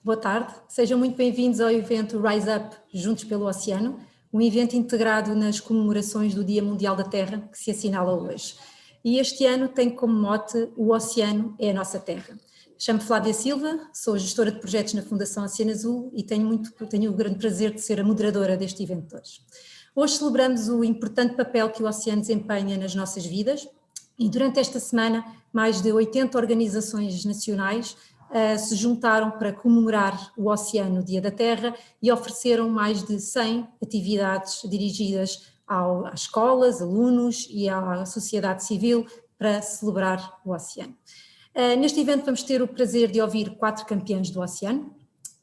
Boa tarde, sejam muito bem-vindos ao evento Rise Up Juntos pelo Oceano, um evento integrado nas comemorações do Dia Mundial da Terra, que se assinala hoje. E este ano tem como mote o Oceano é a nossa terra. Chamo-me Flávia Silva, sou gestora de projetos na Fundação Oceano Azul e tenho o grande prazer de ser a moderadora deste evento hoje. Hoje celebramos o importante papel que o oceano desempenha nas nossas vidas e durante esta semana mais de 80 organizações nacionais se juntaram para comemorar o Oceano, o Dia da Terra, e ofereceram mais de 100 atividades dirigidas às escolas, alunos e à sociedade civil para celebrar o oceano. Neste evento vamos ter o prazer de ouvir 4 campeãs do oceano,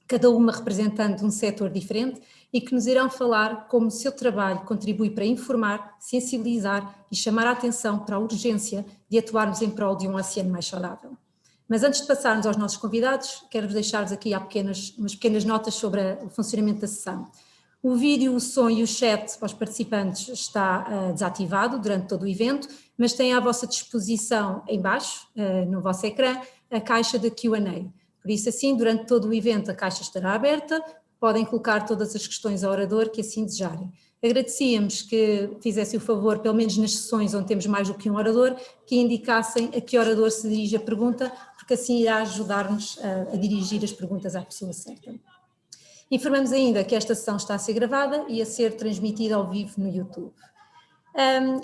cada uma representando um setor diferente e que nos irão falar como o seu trabalho contribui para informar, sensibilizar e chamar a atenção para a urgência de atuarmos em prol de um oceano mais saudável. Mas antes de passarmos aos nossos convidados, quero-vos deixar-vos aqui umas pequenas notas sobre o funcionamento da sessão. O vídeo, o som e o chat aos participantes está desativado durante todo o evento, mas têm à vossa disposição em baixo, no vosso ecrã, a caixa de Q&A. Por isso assim, durante todo o evento a caixa estará aberta, podem colocar todas as questões ao orador que assim desejarem. Agradecíamos que fizessem o favor, pelo menos nas sessões onde temos mais do que um orador, que indicassem a que orador se dirige a pergunta, porque assim irá ajudar-nos a dirigir as perguntas à pessoa certa. Informamos ainda que esta sessão está a ser gravada e a ser transmitida ao vivo no YouTube.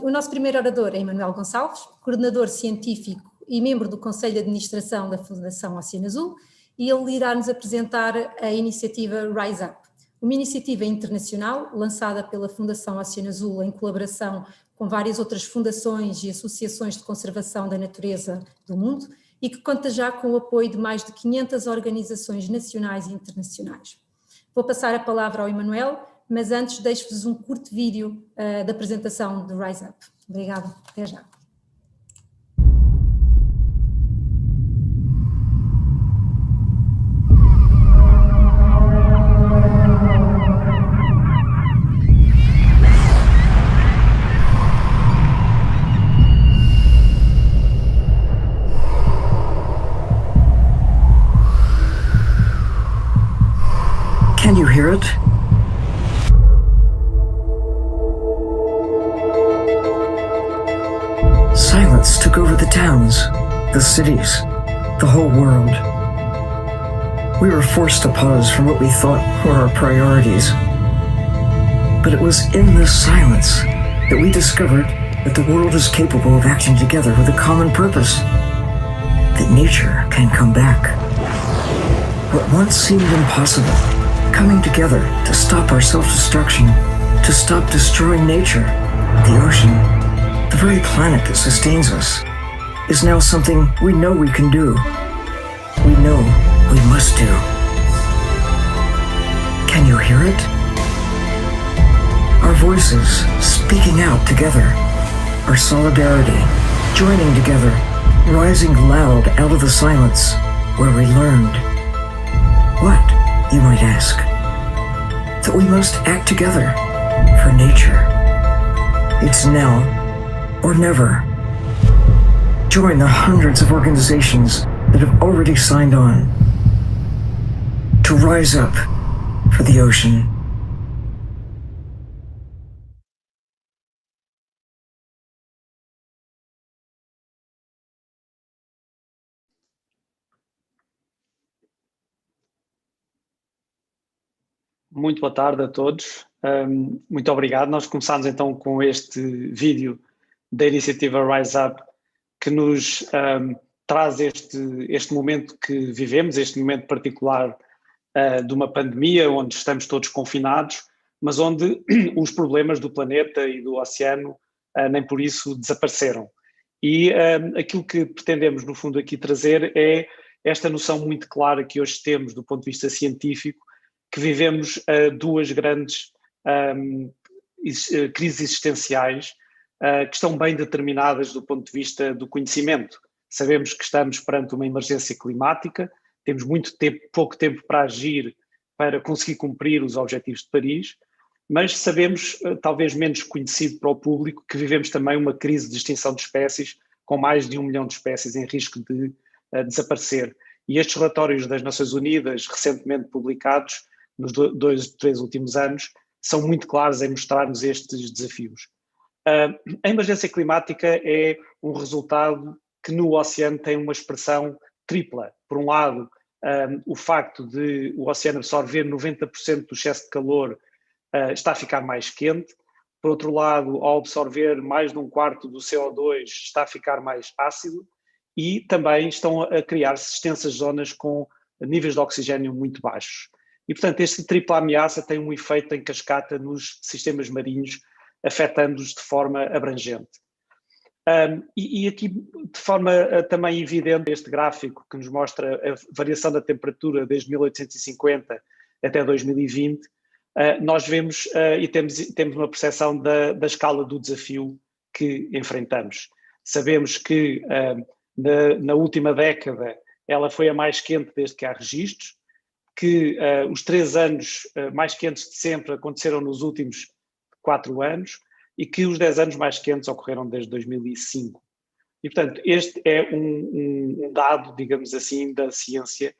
O nosso primeiro orador é Emanuel Gonçalves, coordenador científico e membro do Conselho de Administração da Fundação Oceano Azul, e ele irá-nos apresentar a iniciativa Rise Up, uma iniciativa internacional lançada pela Fundação Oceano Azul em colaboração com várias outras fundações e associações de conservação da natureza do mundo e que conta já com o apoio de mais de 500 organizações nacionais e internacionais. Vou passar a palavra ao Emanuel, mas antes deixo-vos um curto vídeo da apresentação do Rise Up. Obrigada, até já. Can you hear it? Silence took over the towns, the cities, the whole world. We were forced to pause from what we thought were our priorities. But it was in this silence that we discovered that the world is capable of acting together with a common purpose, that nature can come back. What once seemed impossible, coming together to stop our self-destruction, to stop destroying nature, the ocean, the very planet that sustains us, is now something we know we can do. We know we must do. Can you hear it? Our voices speaking out together, our solidarity, joining together, rising loud out of the silence where we learned. What, you might ask? That we must act together for nature. It's now or never. Join the hundreds of organizations that have already signed on to rise up for the ocean. Muito boa tarde a todos, muito obrigado. Nós começamos então com este vídeo da iniciativa Rise Up, que nos traz este momento que vivemos, este momento particular de uma pandemia, onde estamos todos confinados, mas onde os problemas do planeta e do oceano nem por isso desapareceram. E aquilo que pretendemos no fundo aqui trazer é esta noção muito clara que hoje temos do ponto de vista científico, que vivemos duas grandes crises existenciais que estão bem determinadas do ponto de vista do conhecimento. Sabemos que estamos perante uma emergência climática, temos pouco tempo para agir para conseguir cumprir os objetivos de Paris, mas sabemos, talvez menos conhecido para o público, que vivemos também uma crise de extinção de espécies, com mais de 1 milhão de espécies em risco de desaparecer. E estes relatórios das Nações Unidas, recentemente publicados, nos 3 últimos anos, são muito claros em mostrar-nos estes desafios. A emergência climática é um resultado que no oceano tem uma expressão tripla. Por um lado, o facto de o oceano absorver 90% do excesso de calor está a ficar mais quente. Por outro lado, ao absorver mais de 1/4 do CO2, está a ficar mais ácido e também estão a criar-se extensas zonas com níveis de oxigênio muito baixos. E, portanto, esta tripla ameaça tem um efeito em cascata nos sistemas marinhos, afetando-os de forma abrangente. E aqui, de forma também evidente, este gráfico que nos mostra a variação da temperatura desde 1850 até 2020, nós vemos e temos uma percepção da escala do desafio que enfrentamos. Sabemos que na última década ela foi a mais quente desde que há registros, que os 3 anos mais quentes de sempre aconteceram nos últimos 4 anos e que os 10 anos mais quentes ocorreram desde 2005. E, portanto, este é um dado, digamos assim, da ciência.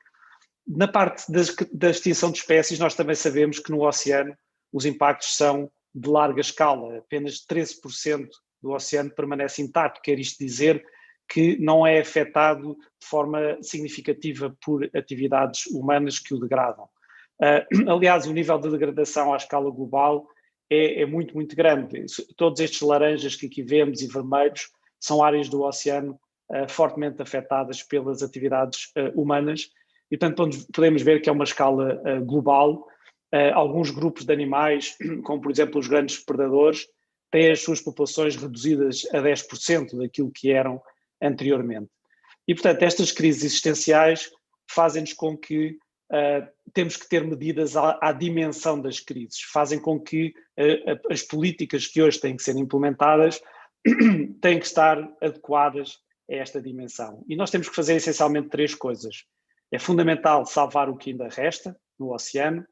Na parte da extinção de espécies, nós também sabemos que no oceano os impactos são de larga escala. Apenas 13% do oceano permanece intacto, quer isto dizer que não é afetado de forma significativa por atividades humanas que o degradam. Aliás, o nível de degradação à escala global é muito, muito grande. Todos estes laranjas que aqui vemos e vermelhos são áreas do oceano fortemente afetadas pelas atividades humanas e, portanto, podemos ver que é uma escala global. Alguns grupos de animais, como por exemplo os grandes predadores, têm as suas populações reduzidas a 10% daquilo que eram anteriormente. E, portanto, estas crises existenciais fazem-nos com que temos que ter medidas à dimensão das crises, fazem com que as políticas que hoje têm que ser implementadas têm que estar adequadas a esta dimensão. E nós temos que fazer essencialmente 3 coisas. É fundamental salvar o que ainda resta no oceano,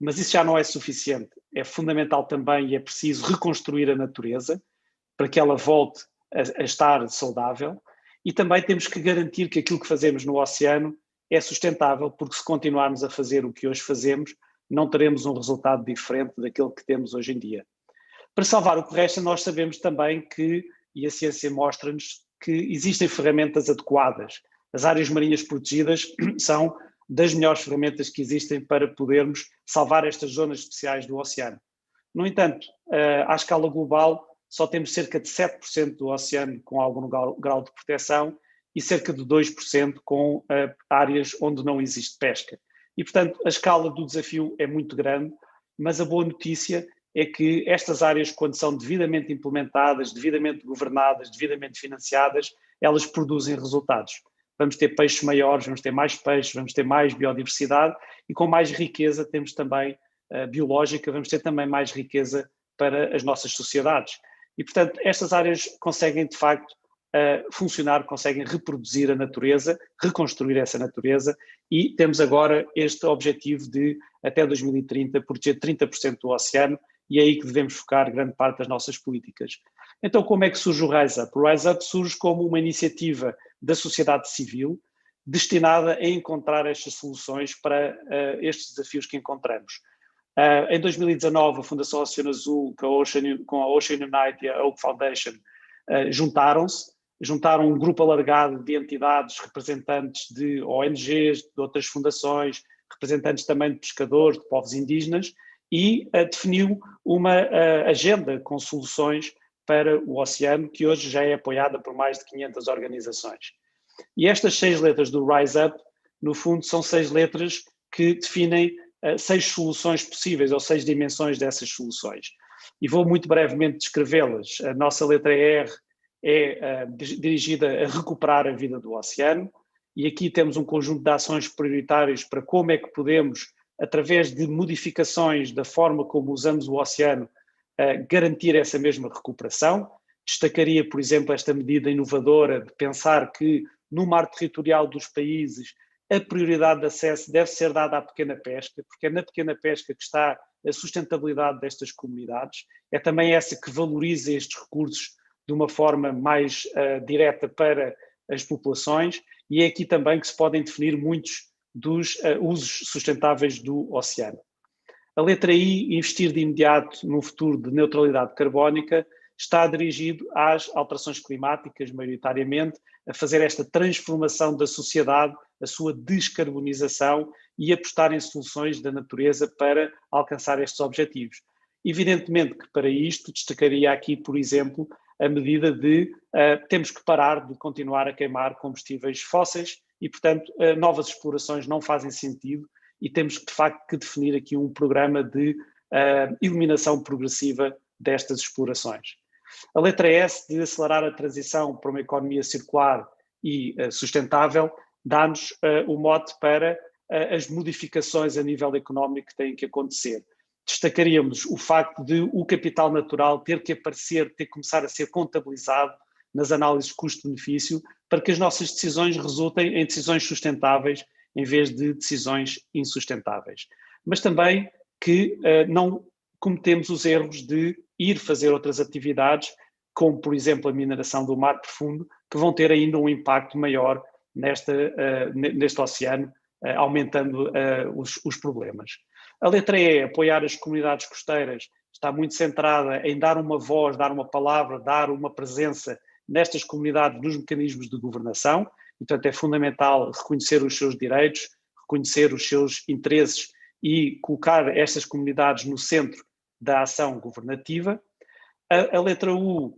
mas isso já não é suficiente. É fundamental também e é preciso reconstruir a natureza para que ela volte a estar saudável e também temos que garantir que aquilo que fazemos no oceano é sustentável, porque se continuarmos a fazer o que hoje fazemos, não teremos um resultado diferente daquele que temos hoje em dia. Para salvar o que resta, nós sabemos também que, e a ciência mostra-nos, que existem ferramentas adequadas. As áreas marinhas protegidas são das melhores ferramentas que existem para podermos salvar estas zonas especiais do oceano. No entanto, à escala global, só temos cerca de 7% do oceano com algum grau de proteção e cerca de 2% com áreas onde não existe pesca. E, portanto, a escala do desafio é muito grande, mas a boa notícia é que estas áreas, quando são devidamente implementadas, devidamente governadas, devidamente financiadas, elas produzem resultados. Vamos ter peixes maiores, vamos ter mais peixes, vamos ter mais biodiversidade e com mais riqueza temos também biológica, vamos ter também mais riqueza para as nossas sociedades. E, portanto, estas áreas conseguem, de facto, funcionar, conseguem reproduzir a natureza, reconstruir essa natureza e temos agora este objetivo de, até 2030, proteger 30% do oceano e é aí que devemos focar grande parte das nossas políticas. Então, como é que surge o Rise Up? O Rise Up surge como uma iniciativa da sociedade civil destinada a encontrar estas soluções para estes desafios que encontramos. Em 2019, a Fundação Oceano Azul, com a Ocean Unite e a Oak Foundation, juntaram um grupo alargado de entidades, representantes de ONGs, de outras fundações, representantes também de pescadores, de povos indígenas, e definiu uma agenda com soluções para o oceano, que hoje já é apoiada por mais de 500 organizações. E estas 6 letras do Rise Up, no fundo, são 6 letras que definem 6 soluções possíveis, ou 6 dimensões dessas soluções. E vou muito brevemente descrevê-las. A nossa letra R é dirigida a recuperar a vida do oceano, e aqui temos um conjunto de ações prioritárias para como é que podemos, através de modificações da forma como usamos o oceano, garantir essa mesma recuperação. Destacaria, por exemplo, esta medida inovadora de pensar que no mar territorial dos países a prioridade de acesso deve ser dada à pequena pesca, porque é na pequena pesca que está a sustentabilidade destas comunidades, é também essa que valoriza estes recursos de uma forma mais direta para as populações e é aqui também que se podem definir muitos dos usos sustentáveis do oceano. A letra I, investir de imediato num futuro de neutralidade carbónica, está dirigido às alterações climáticas, maioritariamente, a fazer esta transformação da sociedade, a sua descarbonização e apostar em soluções da natureza para alcançar estes objetivos. Evidentemente que para isto destacaria aqui, por exemplo, a medida de temos que parar de continuar a queimar combustíveis fósseis e, portanto, novas explorações não fazem sentido e temos de facto que definir aqui um programa de eliminação progressiva destas explorações. A letra S, de acelerar a transição para uma economia circular e sustentável, dá-nos o mote para as modificações a nível económico que têm que acontecer. Destacaríamos o facto de o capital natural ter que aparecer, ter que começar a ser contabilizado nas análises custo-benefício para que as nossas decisões resultem em decisões sustentáveis em vez de decisões insustentáveis. Mas também que não cometemos os erros de ir fazer outras atividades, como por exemplo a mineração do mar profundo, que vão ter ainda um impacto maior neste oceano, aumentando os problemas. A letra E, apoiar as comunidades costeiras, está muito centrada em dar uma voz, dar uma palavra, dar uma presença nestas comunidades nos mecanismos de governação, e, portanto é fundamental reconhecer os seus direitos, reconhecer os seus interesses e colocar estas comunidades no centro da ação governativa. A letra U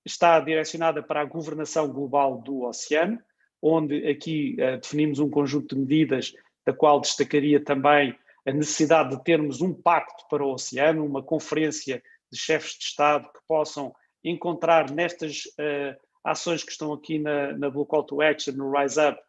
está direcionada para a governação global do oceano, onde aqui definimos um conjunto de medidas, da qual destacaria também a necessidade de termos um pacto para o oceano, uma conferência de chefes de Estado que possam encontrar nestas ações que estão aqui na Blue Call to Action, no Rise Up,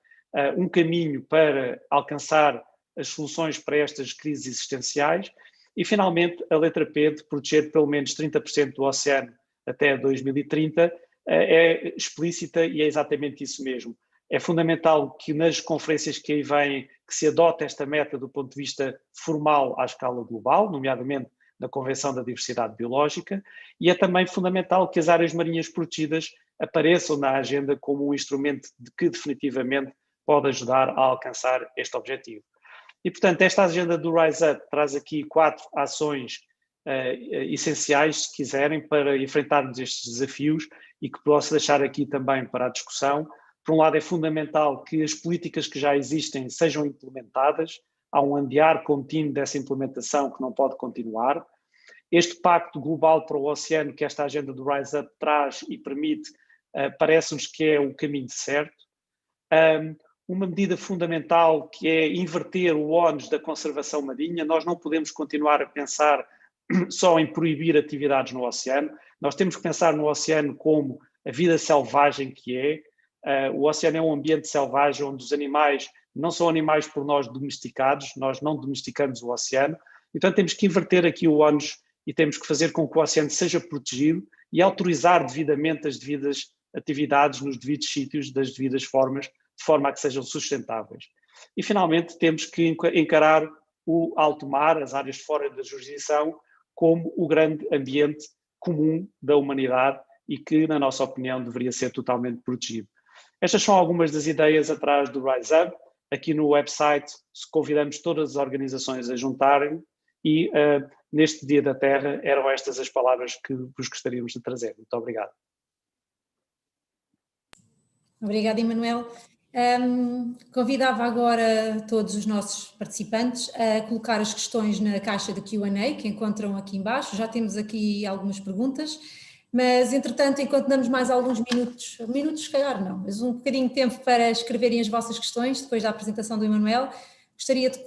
um caminho para alcançar as soluções para estas crises existenciais. E, finalmente, a letra P, de proteger pelo menos 30% do oceano até 2030, é explícita e é exatamente isso mesmo. É fundamental que nas conferências que aí vêm, que se adote esta meta do ponto de vista formal à escala global, nomeadamente na Convenção da Diversidade Biológica, e é também fundamental que as áreas marinhas protegidas apareçam na agenda como um instrumento que definitivamente pode ajudar a alcançar este objetivo. E, portanto, esta agenda do Rise Up traz aqui 4 ações essenciais, se quiserem, para enfrentarmos estes desafios e que posso deixar aqui também para a discussão. Por um lado, é fundamental que as políticas que já existem sejam implementadas. Há um andear contínuo dessa implementação que não pode continuar. Este pacto global para o oceano que esta agenda do Rise Up traz e permite, parece-nos que é o caminho certo. Uma medida fundamental que é inverter o ónus da conservação marinha. Nós não podemos continuar a pensar só em proibir atividades no oceano. Nós temos que pensar no oceano como a vida selvagem que é. O oceano é um ambiente selvagem onde os animais não são animais por nós domesticados, nós não domesticamos o oceano. Então temos que inverter aqui o ónus e temos que fazer com que o oceano seja protegido e autorizar devidamente as devidas atividades nos devidos sítios, das devidas formas, de forma a que sejam sustentáveis. E, finalmente, temos que encarar o alto mar, as áreas fora da jurisdição, como o grande ambiente comum da humanidade e que, na nossa opinião, deveria ser totalmente protegido. Estas são algumas das ideias atrás do Rise Up. Aqui no website convidamos todas as organizações a juntarem e, neste Dia da Terra, eram estas as palavras que vos gostaríamos de trazer. Muito obrigado. Obrigada, Emanuel. Convidava agora todos os nossos participantes a colocar as questões na caixa de Q&A que encontram aqui embaixo. Já temos aqui algumas perguntas, mas entretanto, enquanto damos mais alguns minutos se calhar não, mas um bocadinho de tempo para escreverem as vossas questões depois da apresentação do Emanuel, gostaria de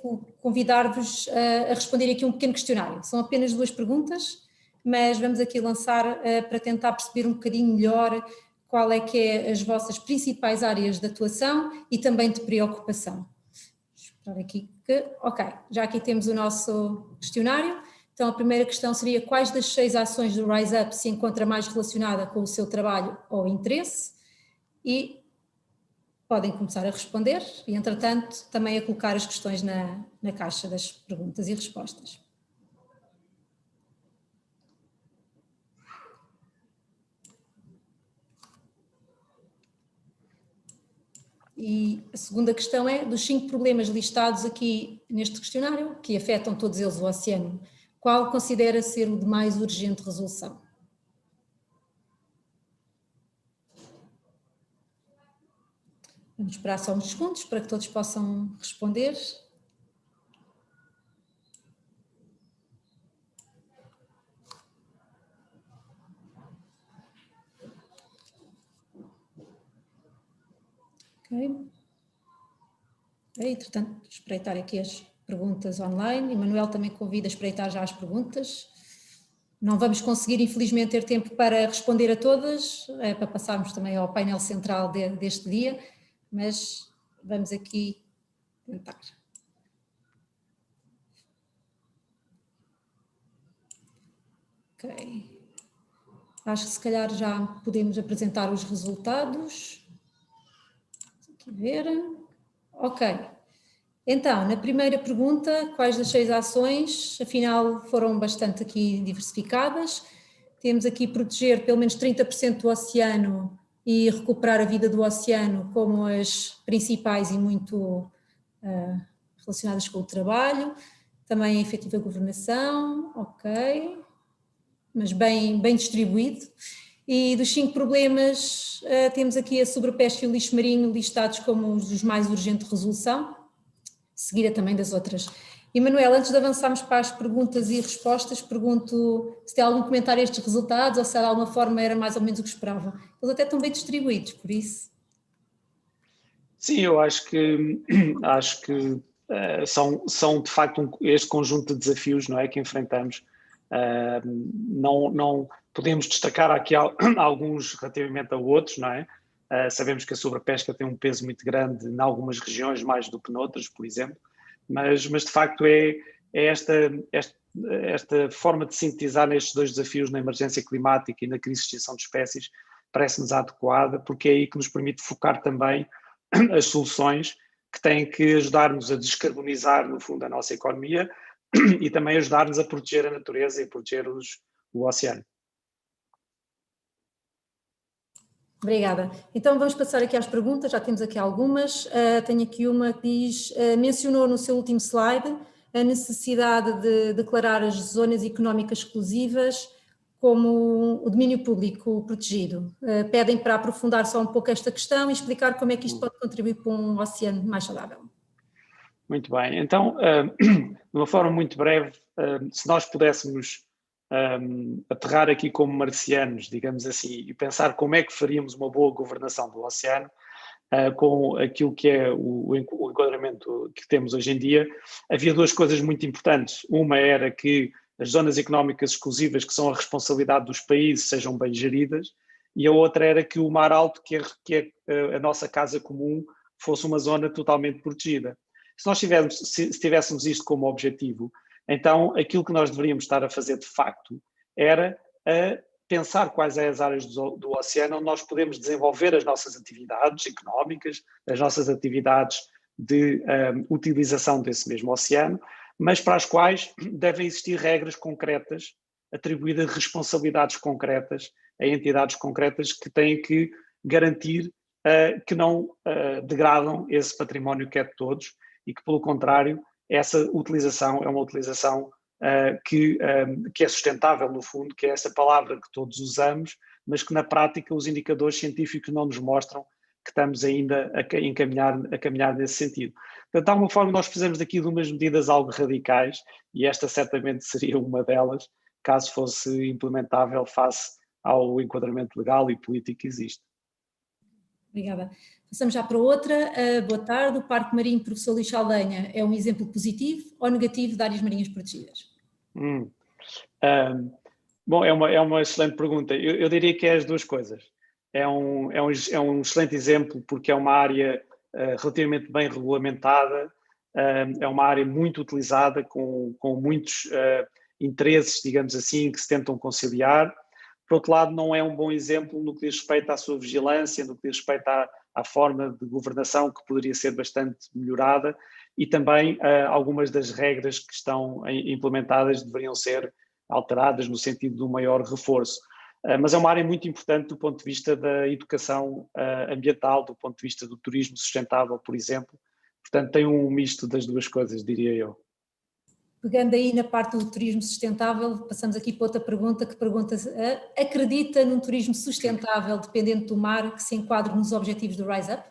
convidar-vos a responder aqui um pequeno questionário. São apenas 2 perguntas, mas vamos aqui lançar para tentar perceber um bocadinho melhor qual é que é as vossas principais áreas de atuação e também de preocupação. Esperar aqui que, ok, já aqui temos o nosso questionário. Então a primeira questão seria: quais das 6 ações do Rise Up se encontra mais relacionada com o seu trabalho ou interesse? E podem começar a responder e, entretanto, também a colocar as questões na caixa das perguntas e respostas. E a segunda questão é, dos 5 problemas listados aqui neste questionário, que afetam todos eles o oceano, qual considera ser o de mais urgente resolução? Vamos esperar só uns segundos para que todos possam responder. Ok. Entretanto, espreitar aqui as perguntas online. E Manuel também convida a espreitar já as perguntas. Não vamos conseguir, infelizmente, ter tempo para responder a todas, para passarmos também ao painel central deste dia, mas vamos aqui tentar. Ok. Acho que se calhar já podemos apresentar os resultados. Vamos aqui ver. Ok. Então, na primeira pergunta, quais das 6 ações, afinal, foram bastante aqui diversificadas. Temos aqui proteger pelo menos 30% do oceano e recuperar a vida do oceano como as principais e muito relacionadas com o trabalho. Também a efetiva governação, ok, mas bem distribuído. E dos 5 problemas, temos aqui a sobrepesca e o lixo marinho listados como os mais urgentes de resolução, seguida também das outras. E Manuel, antes de avançarmos para as perguntas e respostas, pergunto se tem algum comentário a estes resultados ou se de alguma forma era mais ou menos o que esperavam. Eles até estão bem distribuídos, por isso. Sim, eu acho que são de facto este conjunto de desafios, não é, que enfrentamos. Não podemos destacar aqui alguns relativamente a outros, não é? Sabemos que a sobrepesca tem um peso muito grande em algumas regiões, mais do que noutras, por exemplo, mas de facto é esta forma de sintetizar nestes 2 desafios, na emergência climática e na crise de extinção de espécies, parece-nos adequada, porque é aí que nos permite focar também as soluções que têm que ajudar-nos a descarbonizar, no fundo, a nossa economia e também ajudar-nos a proteger a natureza e proteger o oceano. Obrigada. Então vamos passar aqui às perguntas, já temos aqui algumas. Tenho aqui uma que diz, mencionou no seu último slide a necessidade de declarar as zonas económicas exclusivas como o domínio público protegido. Pedem para aprofundar só um pouco esta questão e explicar como é que isto pode contribuir para um oceano mais saudável. Muito bem, então, de uma forma muito breve, se nós pudéssemos aterrar aqui como marcianos, digamos assim, e pensar como é que faríamos uma boa governação do oceano, com aquilo que é o enquadramento que temos hoje em dia, havia 2 coisas muito importantes. Uma era que as zonas económicas exclusivas, que são a responsabilidade dos países, sejam bem geridas, e a outra era que o mar alto, que é a nossa casa comum, fosse uma zona totalmente protegida. Se nós tivéssemos isto como objetivo, então aquilo que nós deveríamos estar a fazer de facto era pensar quais são as áreas do oceano onde nós podemos desenvolver as nossas atividades económicas, as nossas atividades de utilização desse mesmo oceano, mas para as quais devem existir regras concretas, atribuídas responsabilidades concretas a entidades concretas que têm que garantir que não degradam esse património que é de todos e que, pelo contrário, essa utilização é uma utilização que é sustentável, no fundo, que é essa palavra que todos usamos, mas que na prática os indicadores científicos não nos mostram que estamos ainda a caminhar nesse sentido. Portanto, de alguma forma nós precisamos aqui de umas medidas algo radicais e esta certamente seria uma delas, caso fosse implementável face ao enquadramento legal e político que existe. Obrigada. Passamos já para outra. Boa tarde. O Parque Marinho Professor Luís Saldanha é um exemplo positivo ou negativo de áreas marinhas protegidas? Bom, é uma excelente pergunta. Eu diria que é as 2 coisas. É um excelente exemplo porque é uma área relativamente bem regulamentada, é uma área muito utilizada, com muitos interesses, digamos assim, que se tentam conciliar. Por outro lado, não é um bom exemplo no que diz respeito à sua vigilância, no que diz respeito à forma de governação que poderia ser bastante melhorada e também algumas das regras que estão implementadas deveriam ser alteradas no sentido de um maior reforço. mas é uma área muito importante do ponto de vista da educação ambiental, do ponto de vista do turismo sustentável, por exemplo. Portanto, tem um misto das duas coisas, diria eu. Pegando aí na parte do turismo sustentável, passamos aqui para outra pergunta, que pergunta: acredita num turismo sustentável dependente do mar que se enquadre nos objetivos do Rise Up?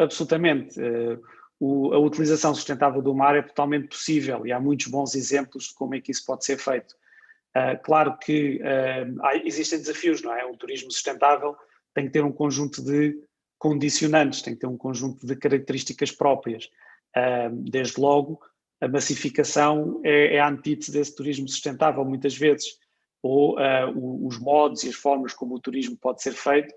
Absolutamente. A utilização sustentável do mar é totalmente possível e há muitos bons exemplos de como é que isso pode ser feito. Claro que existem desafios, não é? O turismo sustentável tem que ter um conjunto de condicionantes, tem que ter um conjunto de características próprias. Desde logo, a massificação é a antítese desse turismo sustentável, muitas vezes, ou os modos e as formas como o turismo pode ser feito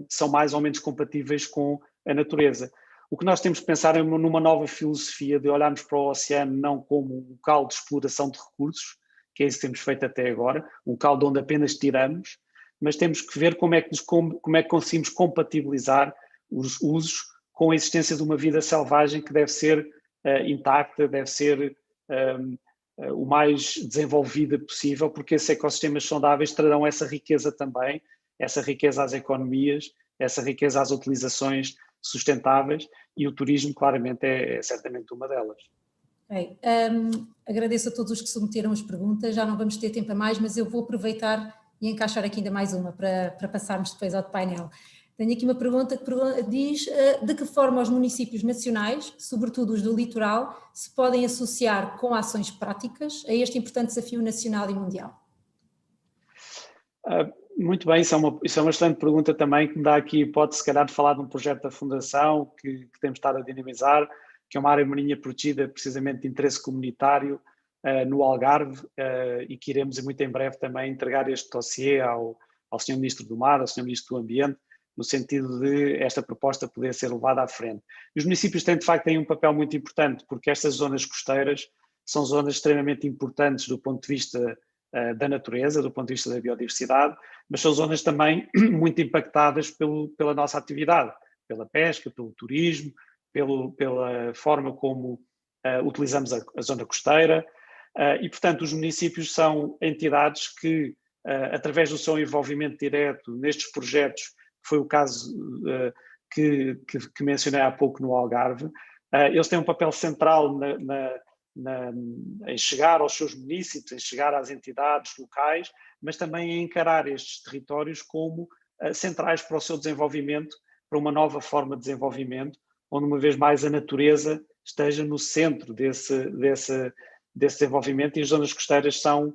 são mais ou menos compatíveis com a natureza. O que nós temos que pensar é numa nova filosofia de olharmos para o oceano não como um local de exploração de recursos, que é isso que temos feito até agora, um local de onde apenas tiramos, mas temos que ver como é que conseguimos compatibilizar os usos com a existência de uma vida selvagem que deve ser intacta, deve ser o mais desenvolvida possível, porque esses ecossistemas saudáveis trarão essa riqueza também, essa riqueza às economias, essa riqueza às utilizações sustentáveis, e o turismo claramente é certamente uma delas. Okay. Agradeço a todos os que submeteram as perguntas, já não vamos ter tempo a mais, mas eu vou aproveitar e encaixar aqui ainda mais uma para passarmos depois ao painel. Tenho aqui uma pergunta que diz de que forma os municípios nacionais, sobretudo os do litoral, se podem associar com ações práticas a este importante desafio nacional e mundial? Muito bem, isso é uma excelente pergunta também, que me dá aqui hipótese, se calhar, de falar de um projeto da Fundação que temos estado a dinamizar, que é uma área marinha protegida precisamente de interesse comunitário no Algarve, e que iremos muito em breve também entregar este dossiê ao Sr. Ministro do Mar, ao Sr. Ministro do Ambiente, no sentido de esta proposta poder ser levada à frente. E os municípios têm, de facto, um papel muito importante, porque estas zonas costeiras são zonas extremamente importantes do ponto de vista da natureza, do ponto de vista da biodiversidade, mas são zonas também muito impactadas pela nossa atividade, pela pesca, pelo turismo, pela forma como utilizamos a zona costeira, e, portanto, os municípios são entidades que, através do seu envolvimento direto nestes projetos, que foi o caso que mencionei há pouco no Algarve, eles têm um papel central em chegar aos seus municípios, em chegar às entidades locais, mas também em encarar estes territórios como centrais para o seu desenvolvimento, para uma nova forma de desenvolvimento, onde uma vez mais a natureza esteja no centro desse desenvolvimento, e as zonas costeiras são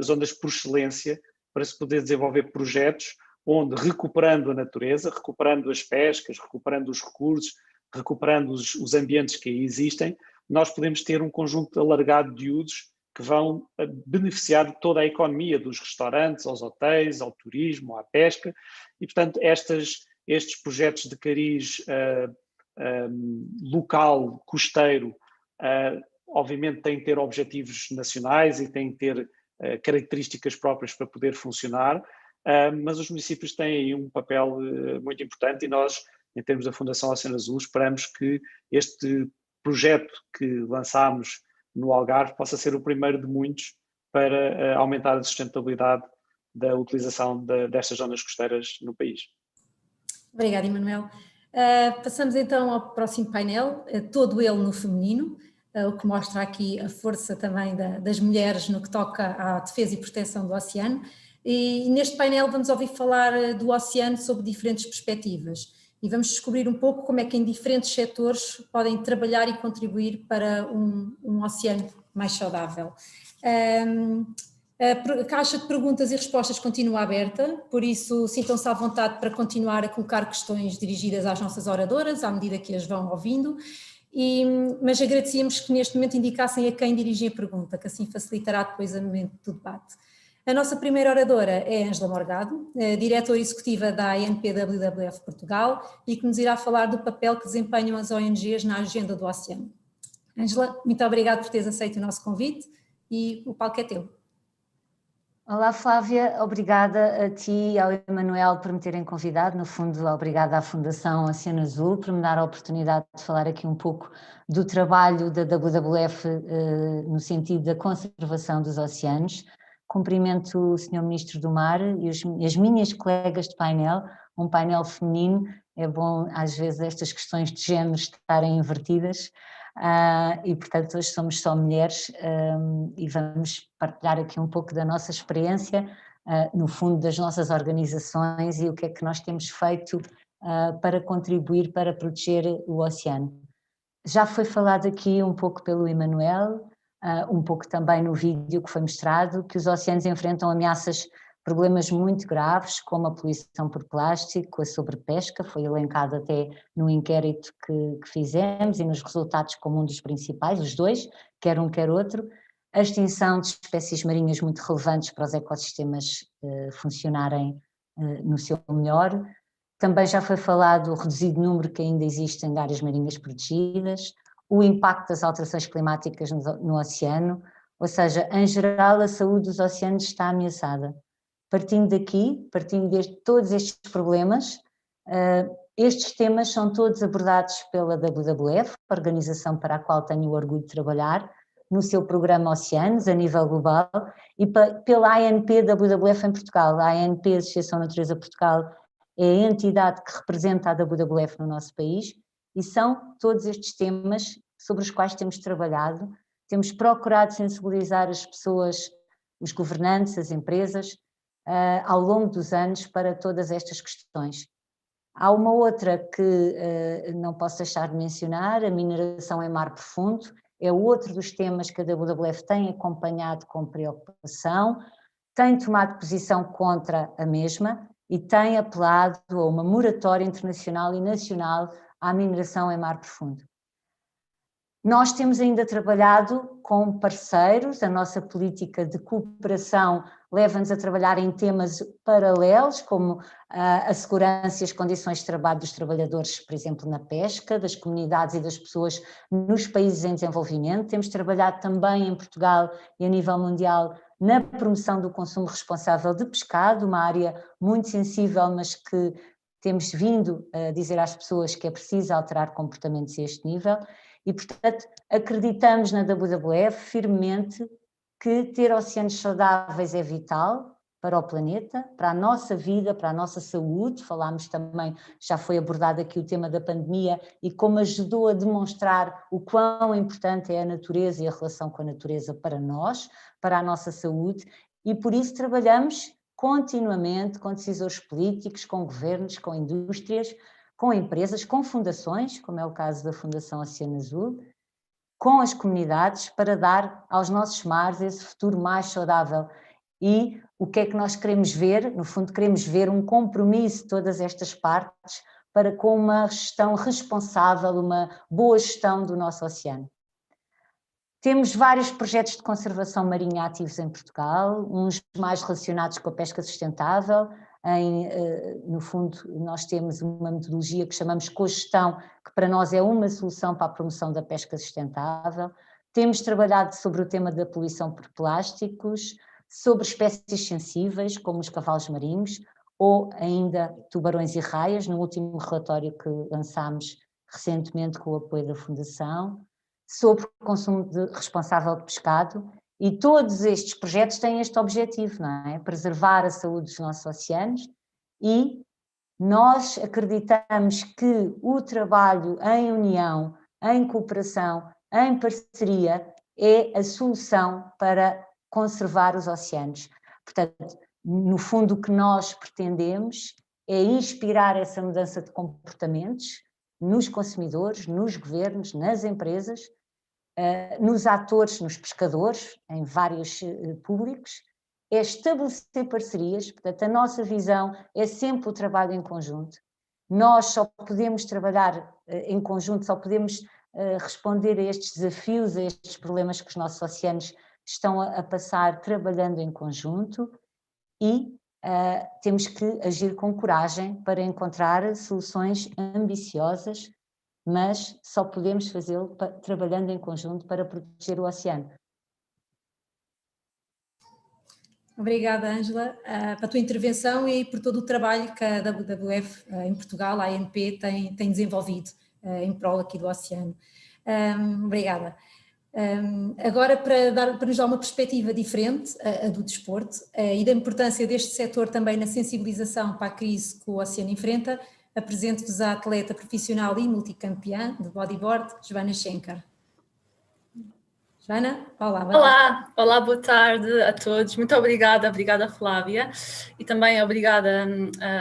zonas por excelência para se poder desenvolver projetos onde, recuperando a natureza, recuperando as pescas, recuperando os recursos, recuperando os ambientes que aí existem, nós podemos ter um conjunto alargado de usos que vão beneficiar de toda a economia, dos restaurantes, aos hotéis, ao turismo, à pesca, e, portanto, estes projetos de cariz local, costeiro, obviamente têm que ter objetivos nacionais e têm que ter características próprias para poder funcionar, mas os municípios têm aí um papel muito importante, e nós, em termos da Fundação Oceano Azul, esperamos que este projeto que lançámos no Algarve possa ser o primeiro de muitos para aumentar a sustentabilidade da utilização destas zonas costeiras no país. Obrigada, Emanuel. Passamos então ao próximo painel, todo ele no feminino, o que mostra aqui a força também das mulheres no que toca à defesa e proteção do oceano. E neste painel vamos ouvir falar do oceano sob diferentes perspectivas e vamos descobrir um pouco como é que em diferentes setores podem trabalhar e contribuir para um oceano mais saudável. A caixa de perguntas e respostas continua aberta, por isso sintam-se à vontade para continuar a colocar questões dirigidas às nossas oradoras à medida que as vão ouvindo, mas agradecíamos que neste momento indicassem a quem dirigir a pergunta, que assim facilitará depois o momento do debate. A nossa primeira oradora é Ângela Morgado, diretora executiva da ANPWWF Portugal, e que nos irá falar do papel que desempenham as ONGs na agenda do oceano. Ângela, muito obrigada por teres aceito o nosso convite e o palco é teu. Olá Flávia, obrigada a ti e ao Emanuel por me terem convidado, no fundo obrigada à Fundação Oceano Azul por me dar a oportunidade de falar aqui um pouco do trabalho da WWF no sentido da conservação dos oceanos. cumprimento o Sr. Ministro do Mar e as minhas colegas de painel, um painel feminino. É bom às vezes estas questões de género estarem invertidas e portanto hoje somos só mulheres e vamos partilhar aqui um pouco da nossa experiência, no fundo das nossas organizações e o que é que nós temos feito para contribuir para proteger o oceano. Já foi falado aqui um pouco pelo Emanuel, um pouco também no vídeo que foi mostrado, que os oceanos enfrentam ameaças, problemas muito graves, como a poluição por plástico, a sobrepesca, foi elencado até no inquérito que fizemos e nos resultados como um dos principais, os dois, quer um quer outro, a extinção de espécies marinhas muito relevantes para os ecossistemas funcionarem no seu melhor. Também já foi falado o reduzido número que ainda existe em áreas marinhas protegidas, o impacto das alterações climáticas no oceano, ou seja, em geral a saúde dos oceanos está ameaçada. Partindo daqui, partindo de todos estes problemas, estes temas são todos abordados pela WWF, a organização para a qual tenho o orgulho de trabalhar, no seu programa Oceanos, a nível global, e pela ANP WWF em Portugal. A ANP, Associação Natureza Portugal, é a entidade que representa a WWF no nosso país, e são todos estes temas sobre os quais temos trabalhado, temos procurado sensibilizar as pessoas, os governantes, as empresas, ao longo dos anos para todas estas questões. Há uma outra que não posso deixar de mencionar, a mineração em mar profundo, é outro dos temas que a WWF tem acompanhado com preocupação, tem tomado posição contra a mesma e tem apelado a uma moratória internacional e nacional à mineração em mar profundo. Nós temos ainda trabalhado com parceiros, a nossa política de cooperação leva-nos a trabalhar em temas paralelos, como a segurança e as condições de trabalho dos trabalhadores, por exemplo, na pesca, das comunidades e das pessoas nos países em desenvolvimento. Temos trabalhado também em Portugal e a nível mundial na promoção do consumo responsável de pescado, uma área muito sensível, mas que temos vindo a dizer às pessoas que é preciso alterar comportamentos a este nível. E, portanto, acreditamos na WWF firmemente que ter oceanos saudáveis é vital para o planeta, para a nossa vida, para a nossa saúde. Falámos também, já foi abordado aqui o tema da pandemia e como ajudou a demonstrar o quão importante é a natureza e a relação com a natureza para nós, para a nossa saúde, e por isso trabalhamos continuamente com decisores políticos, com governos, com indústrias, com empresas, com fundações, como é o caso da Fundação Oceano Azul, com as comunidades, para dar aos nossos mares esse futuro mais saudável. E o que é que nós queremos ver? No fundo, queremos ver um compromisso de todas estas partes para com uma gestão responsável, uma boa gestão do nosso oceano. Temos vários projetos de conservação marinha ativos em Portugal, uns mais relacionados com a pesca sustentável. No fundo, nós temos uma metodologia que chamamos cogestão, que para nós é uma solução para a promoção da pesca sustentável. Temos trabalhado sobre o tema da poluição por plásticos, sobre espécies sensíveis, como os cavalos marinhos, ou ainda tubarões e raias, no último relatório que lançámos recentemente com o apoio da Fundação, sobre o consumo responsável de pescado. E todos estes projetos têm este objetivo, não é? Preservar a saúde dos nossos oceanos, e nós acreditamos que o trabalho em união, em cooperação, em parceria é a solução para conservar os oceanos. Portanto, no fundo o que nós pretendemos é inspirar essa mudança de comportamentos nos consumidores, nos governos, nas empresas, nos atores, nos pescadores, em vários públicos, é estabelecer parcerias. Portanto, a nossa visão é sempre o trabalho em conjunto. Nós só podemos trabalhar em conjunto, só podemos responder a estes desafios, a estes problemas que os nossos oceanos estão a passar trabalhando em conjunto, e temos que agir com coragem para encontrar soluções ambiciosas, mas só podemos fazê-lo trabalhando em conjunto para proteger o oceano. Obrigada, Ângela, pela tua intervenção e por todo o trabalho que a WWF em Portugal, a ANP, tem desenvolvido em prol aqui do oceano. Obrigada. Agora, para nos dar uma perspectiva diferente, a do desporto, e da importância deste setor também na sensibilização para a crise que o oceano enfrenta, apresento-vos a atleta profissional e multicampeã de bodyboard, Joana Schenker. Joana, olá. Olá, boa tarde a todos. Muito obrigada Flávia, e também obrigada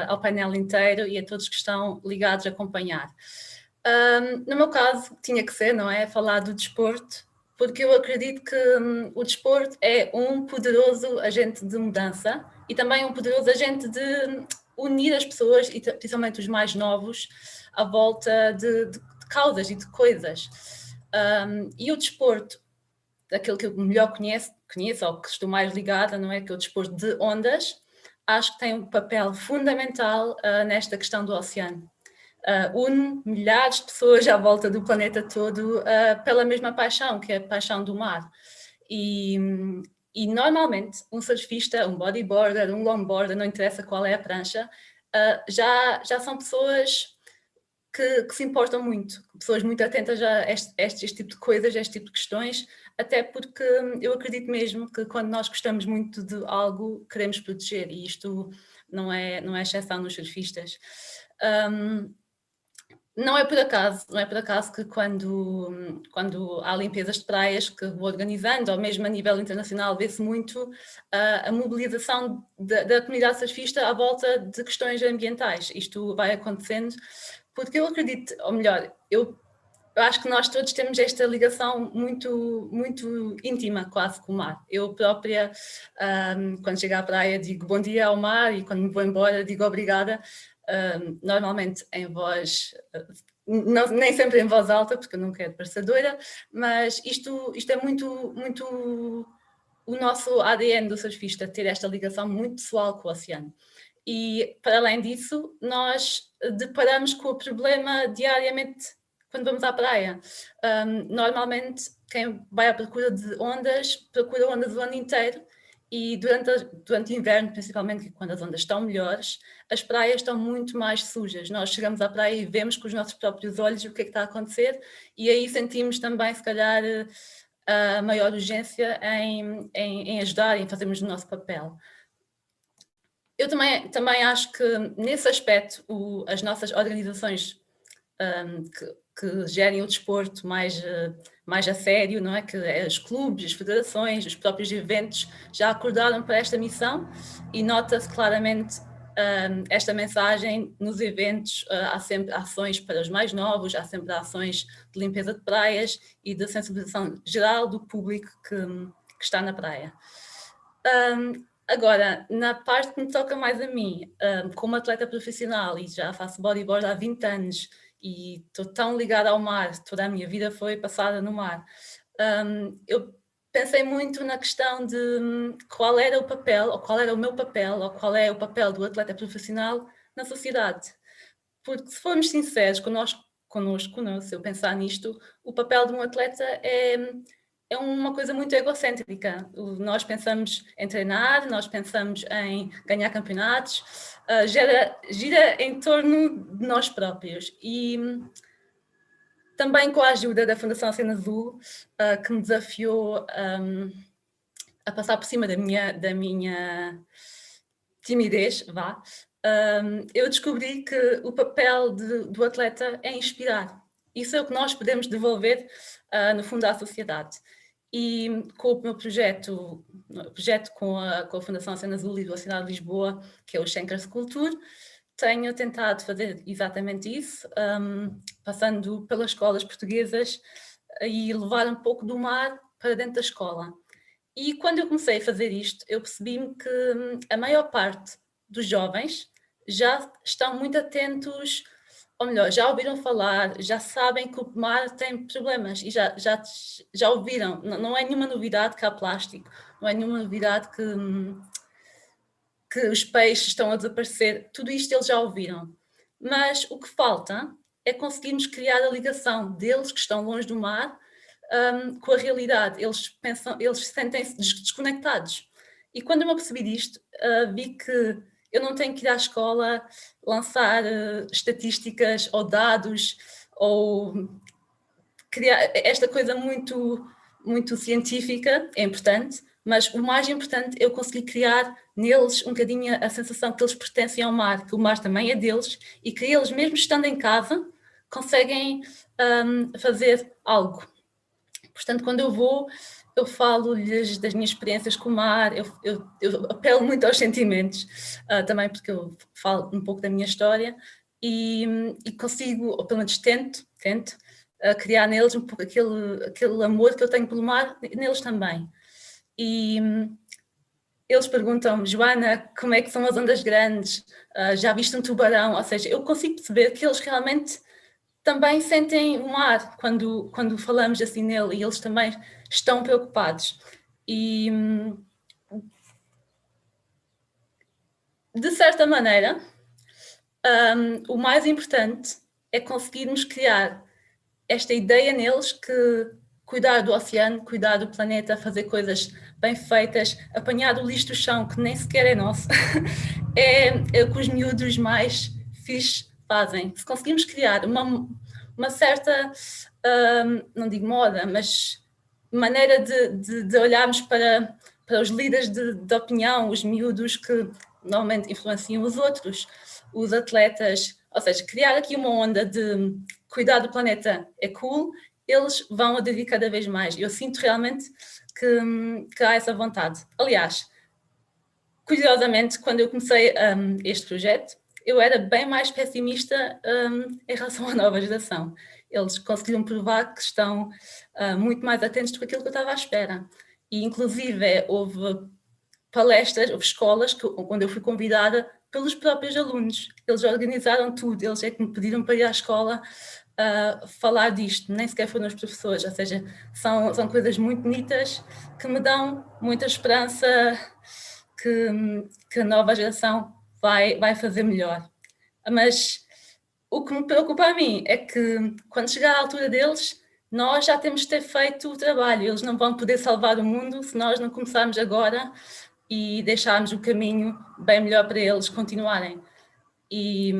ao painel inteiro e a todos que estão ligados a acompanhar. No meu caso, tinha que ser, não é? Falar do desporto, porque eu acredito que o desporto é um poderoso agente de mudança e também um poderoso agente de unir as pessoas, e principalmente os mais novos, à volta de causas e de coisas. E o desporto, aquilo que eu melhor conheço ou que estou mais ligada, não é? Que é o desporto de ondas, acho que tem um papel fundamental nesta questão do oceano. Une milhares de pessoas à volta do planeta todo pela mesma paixão, que é a paixão do mar. E normalmente um surfista, um bodyboarder, um longboarder, não interessa qual é a prancha, já são pessoas que se importam muito, pessoas muito atentas a este tipo de coisas, a este tipo de questões, até porque eu acredito mesmo que quando nós gostamos muito de algo, queremos proteger, e isto não é exceção nos surfistas. Não é por acaso que quando há limpezas de praias que vou organizando, ou mesmo a nível internacional, vê-se muito a mobilização da comunidade surfista à volta de questões ambientais. Isto vai acontecendo porque eu acredito, ou melhor, eu acho que nós todos temos esta ligação muito, muito íntima quase com o mar. Eu própria, quando chego à praia, digo bom dia ao mar, e quando me vou embora digo obrigada. Normalmente em voz, nem sempre em voz alta, porque eu não quero parecer doida, mas isto é muito, muito o nosso ADN do surfista, ter esta ligação muito pessoal com o oceano. E, para além disso, nós deparamos com o problema diariamente quando vamos à praia. Normalmente, quem vai à procura de ondas, procura ondas o ano inteiro, e durante o inverno, principalmente, quando as ondas estão melhores, as praias estão muito mais sujas. Nós chegamos à praia e vemos com os nossos próprios olhos o que é que está a acontecer, e aí sentimos também, se calhar, a maior urgência em ajudar, em fazermos o nosso papel. Eu também acho que, nesse aspecto, as nossas organizações que gerem o desporto mais a sério, não é? Que os clubes, as federações, os próprios eventos já acordaram para esta missão, e nota-se claramente esta mensagem nos eventos. Há sempre ações para os mais novos, há sempre ações de limpeza de praias e de sensibilização geral do público que está na praia. Agora, na parte que me toca mais a mim, como atleta profissional, e já faço bodyboard há 20 anos, e estou tão ligada ao mar, toda a minha vida foi passada no mar, eu pensei muito na questão de qual era o papel, ou qual era o meu papel, ou qual é o papel do atleta profissional na sociedade. Porque, se formos sinceros connosco, se eu pensar nisto, o papel de um atleta é uma coisa muito egocêntrica. Nós pensamos em treinar, nós pensamos em ganhar campeonatos, gira em torno de nós próprios. E também com a ajuda da Fundação Oceano Azul, que me desafiou a passar por cima da minha timidez, eu descobri que o papel do atleta é inspirar. Isso é o que nós podemos devolver, no fundo, à sociedade. E com o meu projeto com a Fundação Oceano Azul e da Universidade de Lisboa, que é o Schenker Culture, tenho tentado fazer exatamente isso, passando pelas escolas portuguesas e levar um pouco do mar para dentro da escola. E quando eu comecei a fazer isto, eu percebi-me que a maior parte dos jovens já estão muito atentos, ou melhor, já ouviram falar, já sabem que o mar tem problemas e já ouviram. Não é nenhuma novidade que há plástico, não é nenhuma novidade que os peixes estão a desaparecer. Tudo isto eles já ouviram. Mas o que falta é conseguirmos criar a ligação deles que estão longe do mar com a realidade. Eles sentem-se desconectados. E quando eu me apercebi disto, vi que eu não tenho que ir à escola lançar estatísticas ou dados, ou criar esta coisa muito, muito científica, é importante, mas o mais importante é eu conseguir criar neles um bocadinho a sensação que eles pertencem ao mar, que o mar também é deles e que eles, mesmo estando em casa, conseguem fazer algo. Portanto, quando eu vou, eu falo-lhes das minhas experiências com o mar, eu apelo muito aos sentimentos, também porque eu falo um pouco da minha história e consigo, ou pelo menos tento criar neles um pouco aquele amor que eu tenho pelo mar, neles também. E eles perguntam-me, Joana, como é que são as ondas grandes? Já viste um tubarão? Ou seja, eu consigo perceber que eles realmente também sentem o mar quando falamos assim nele, e eles também estão preocupados. E, de certa maneira, o mais importante é conseguirmos criar esta ideia neles que cuidar do oceano, cuidar do planeta, fazer coisas bem feitas, apanhar o lixo do chão, que nem sequer é nosso, é o que os miúdos mais fixes fazem. Se conseguimos criar uma certa, não digo moda, mas maneira de olharmos para os líderes de opinião, os miúdos que normalmente influenciam os outros, os atletas, ou seja, criar aqui uma onda de cuidar do planeta é cool, eles vão aderir cada vez mais. Eu sinto realmente que há essa vontade. Aliás, curiosamente, quando eu comecei este projeto, eu era bem mais pessimista em relação à nova geração. Eles conseguiram provar que estão muito mais atentos do que aquilo que eu estava à espera. E, inclusive, houve palestras, houve escolas onde eu fui convidada pelos próprios alunos. Eles organizaram tudo, eles é que me pediram para ir à escola falar disto, nem sequer foram os professores, ou seja, são coisas muito bonitas que me dão muita esperança que a nova geração vai fazer melhor. Mas o que me preocupa a mim é que quando chegar à altura deles, nós já temos de ter feito o trabalho, eles não vão poder salvar o mundo se nós não começarmos agora e deixarmos o caminho bem melhor para eles continuarem. E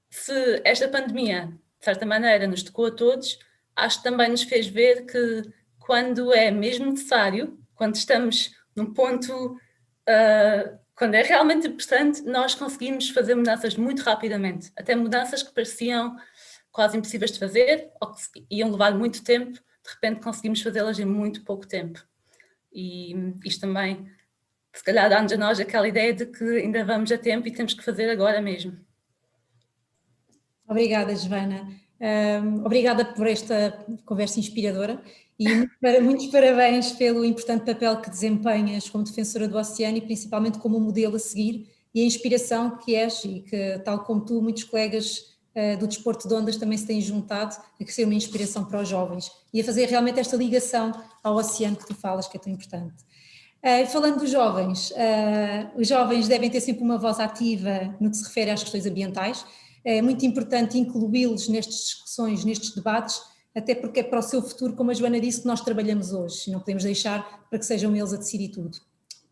se esta pandemia, de certa maneira, nos tocou a todos, acho que também nos fez ver que quando é mesmo necessário, quando estamos num ponto, quando é realmente importante, nós conseguimos fazer mudanças muito rapidamente, até mudanças que pareciam quase impossíveis de fazer ou que iam levar muito tempo, de repente conseguimos fazê-las em muito pouco tempo. E isto também, se calhar, dá-nos a nós aquela ideia de que ainda vamos a tempo e temos que fazer agora mesmo. Obrigada, Joana. Obrigada por esta conversa inspiradora e muitos parabéns pelo importante papel que desempenhas como defensora do oceano e principalmente como um modelo a seguir e a inspiração que és e que, tal como tu, muitos colegas do desporto de ondas também se têm juntado a ser uma inspiração para os jovens e a fazer realmente esta ligação ao oceano que tu falas, que é tão importante. Falando dos jovens, os jovens devem ter sempre uma voz ativa no que se refere às questões ambientais. É muito importante incluí-los nestas discussões, nestes debates, até porque é para o seu futuro, como a Joana disse, que nós trabalhamos hoje e não podemos deixar para que sejam eles a decidir tudo.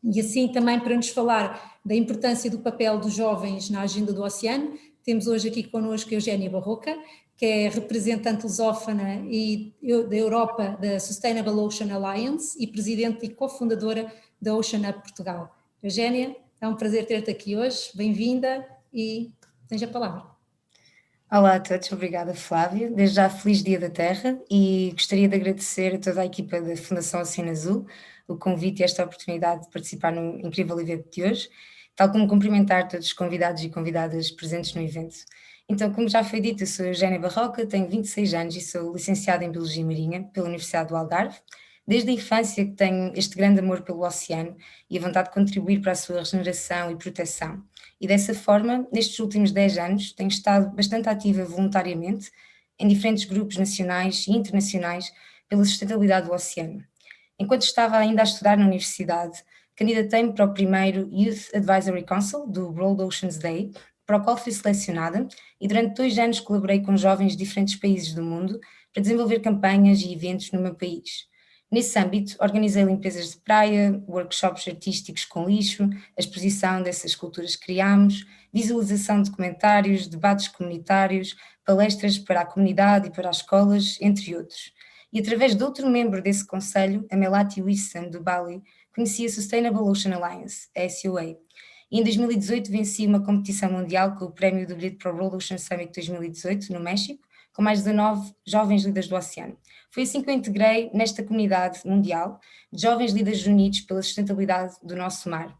E assim também para nos falar da importância do papel dos jovens na agenda do oceano, temos hoje aqui connosco a Eugénia Barroca, que é representante lusófona da Europa da Sustainable Ocean Alliance e presidente e cofundadora da Ocean Up Portugal. Eugénia, é um prazer ter-te aqui hoje, bem-vinda e tens a palavra. Olá a todos, obrigada Flávia, desde já feliz Dia da Terra e gostaria de agradecer a toda a equipa da Fundação Oceano Azul o convite e esta oportunidade de participar no incrível evento de hoje, tal como cumprimentar todos os convidados e convidadas presentes no evento. Então, como já foi dito, eu sou Eugénia Barroca, tenho 26 anos e sou licenciada em Biologia Marinha pela Universidade do Algarve. Desde a infância que tenho este grande amor pelo oceano e a vontade de contribuir para a sua regeneração e proteção. E dessa forma, nestes últimos 10 anos, tenho estado bastante ativa voluntariamente em diferentes grupos nacionais e internacionais pela sustentabilidade do oceano. Enquanto estava ainda a estudar na universidade, candidatei-me para o primeiro Youth Advisory Council do World Oceans Day, para o qual fui selecionada e durante 2 anos colaborei com jovens de diferentes países do mundo para desenvolver campanhas e eventos no meu país. Nesse âmbito, organizei limpezas de praia, workshops artísticos com lixo, a exposição dessas esculturas que criámos, visualização de documentários, debates comunitários, palestras para a comunidade e para as escolas, entre outros. e através de outro membro desse conselho, a Melati Wissan, do Bali, conheci a Sustainable Ocean Alliance, a SOA, e em 2018 venci uma competição mundial com o prémio do Grid Pro World Ocean Summit 2018, no México, com mais de 19 jovens líderes do oceano. Foi assim que eu integrei nesta comunidade mundial de jovens líderes unidos pela sustentabilidade do nosso mar.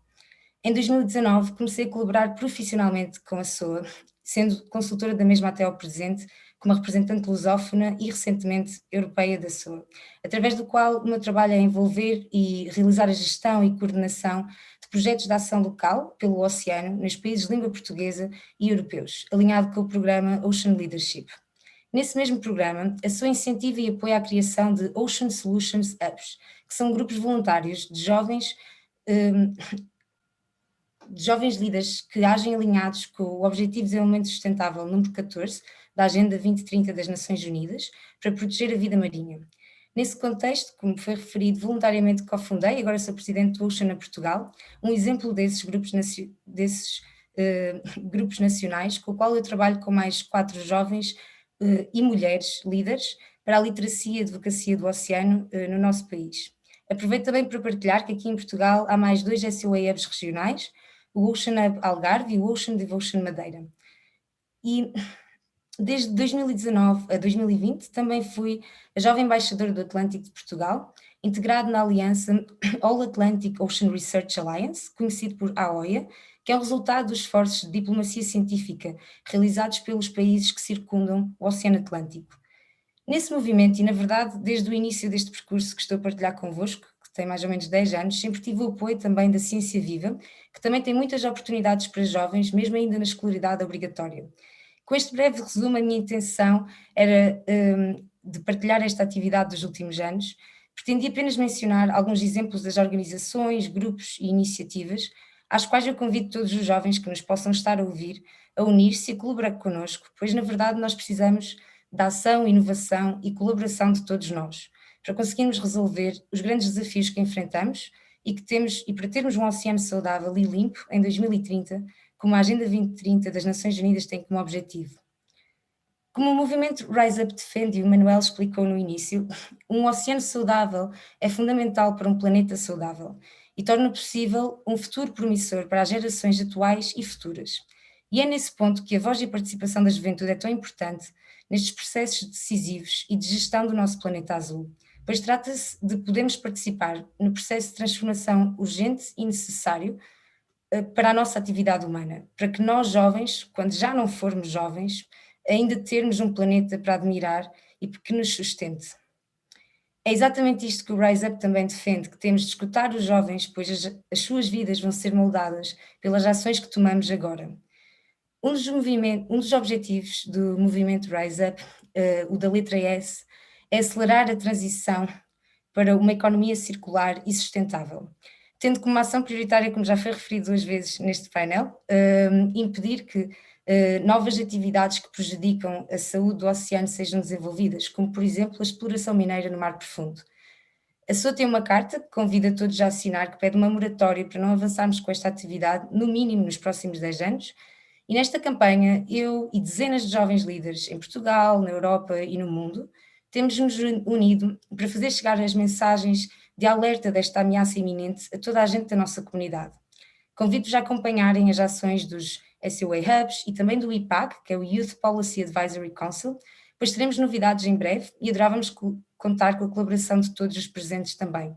Em 2019 comecei a colaborar profissionalmente com a SOA, sendo consultora da mesma até ao presente, como representante lusófona e recentemente europeia da SOA, através do qual o meu trabalho é envolver e realizar a gestão e coordenação de projetos de ação local pelo oceano nos países de língua portuguesa e europeus, alinhado com o programa Ocean Leadership. Nesse mesmo programa, a SOA incentiva e apoia a criação de Ocean Solutions Hubs, que são grupos voluntários de jovens líderes que agem alinhados com o Objetivo de Desenvolvimento Sustentável número 14 da Agenda 2030 das Nações Unidas para proteger a vida marinha. Nesse contexto, como foi referido, voluntariamente cofundei, agora sou presidente do Ocean Portugal, um exemplo desses grupos nacionais, com o qual eu trabalho com mais 4 jovens e mulheres líderes para a literacia e advocacia do oceano no nosso país. Aproveito também para partilhar que aqui em Portugal há mais 2 SOA Hubs regionais, o Ocean Hub Algarve e o Ocean Devotion Madeira. E desde 2019 a 2020 também fui a jovem embaixadora do Atlântico de Portugal, integrado na aliança All Atlantic Ocean Research Alliance, conhecido por AOIA, que é o resultado dos esforços de diplomacia científica realizados pelos países que circundam o Oceano Atlântico. Nesse movimento, e na verdade desde o início deste percurso que estou a partilhar convosco, que tem mais ou menos 10 anos, sempre tive o apoio também da Ciência Viva, que também tem muitas oportunidades para jovens, mesmo ainda na escolaridade obrigatória. Com este breve resumo, a minha intenção era de partilhar esta atividade dos últimos anos. Pretendi apenas mencionar alguns exemplos das organizações, grupos e iniciativas às quais eu convido todos os jovens que nos possam estar a ouvir a unir-se e a colaborar connosco, pois na verdade nós precisamos da ação, inovação e colaboração de todos nós, para conseguirmos resolver os grandes desafios que enfrentamos e para termos um oceano saudável e limpo em 2030, como a Agenda 2030 das Nações Unidas tem como objetivo. Como o movimento Rise Up defende e o Manuel explicou no início, um oceano saudável é fundamental para um planeta saudável e torna possível um futuro promissor para as gerações atuais e futuras. E é nesse ponto que a voz e a participação da juventude é tão importante nestes processos decisivos e de gestão do nosso planeta azul, pois trata-se de podermos participar no processo de transformação urgente e necessário para a nossa atividade humana, para que nós jovens, quando já não formos jovens, ainda termos um planeta para admirar e que nos sustente. É exatamente isto que o Rise Up também defende, que temos de escutar os jovens, pois as suas vidas vão ser moldadas pelas ações que tomamos agora. Um dos objetivos do movimento Rise Up, o da letra S, é acelerar a transição para uma economia circular e sustentável, tendo como ação prioritária, como já foi referido 2 vezes neste painel, impedir que novas atividades que prejudicam a saúde do oceano sejam desenvolvidas, como por exemplo a exploração mineira no mar profundo. A SOA tem uma carta que convida todos a assinar, que pede uma moratória para não avançarmos com esta atividade, no mínimo nos próximos 10 anos, e nesta campanha eu e dezenas de jovens líderes em Portugal, na Europa e no mundo, temos-nos unido para fazer chegar as mensagens de alerta desta ameaça iminente a toda a gente da nossa comunidade. Convido-vos a acompanharem as ações dos SOA Hubs e também do IPAC, que é o Youth Policy Advisory Council, pois teremos novidades em breve e adorávamos contar com a colaboração de todos os presentes também.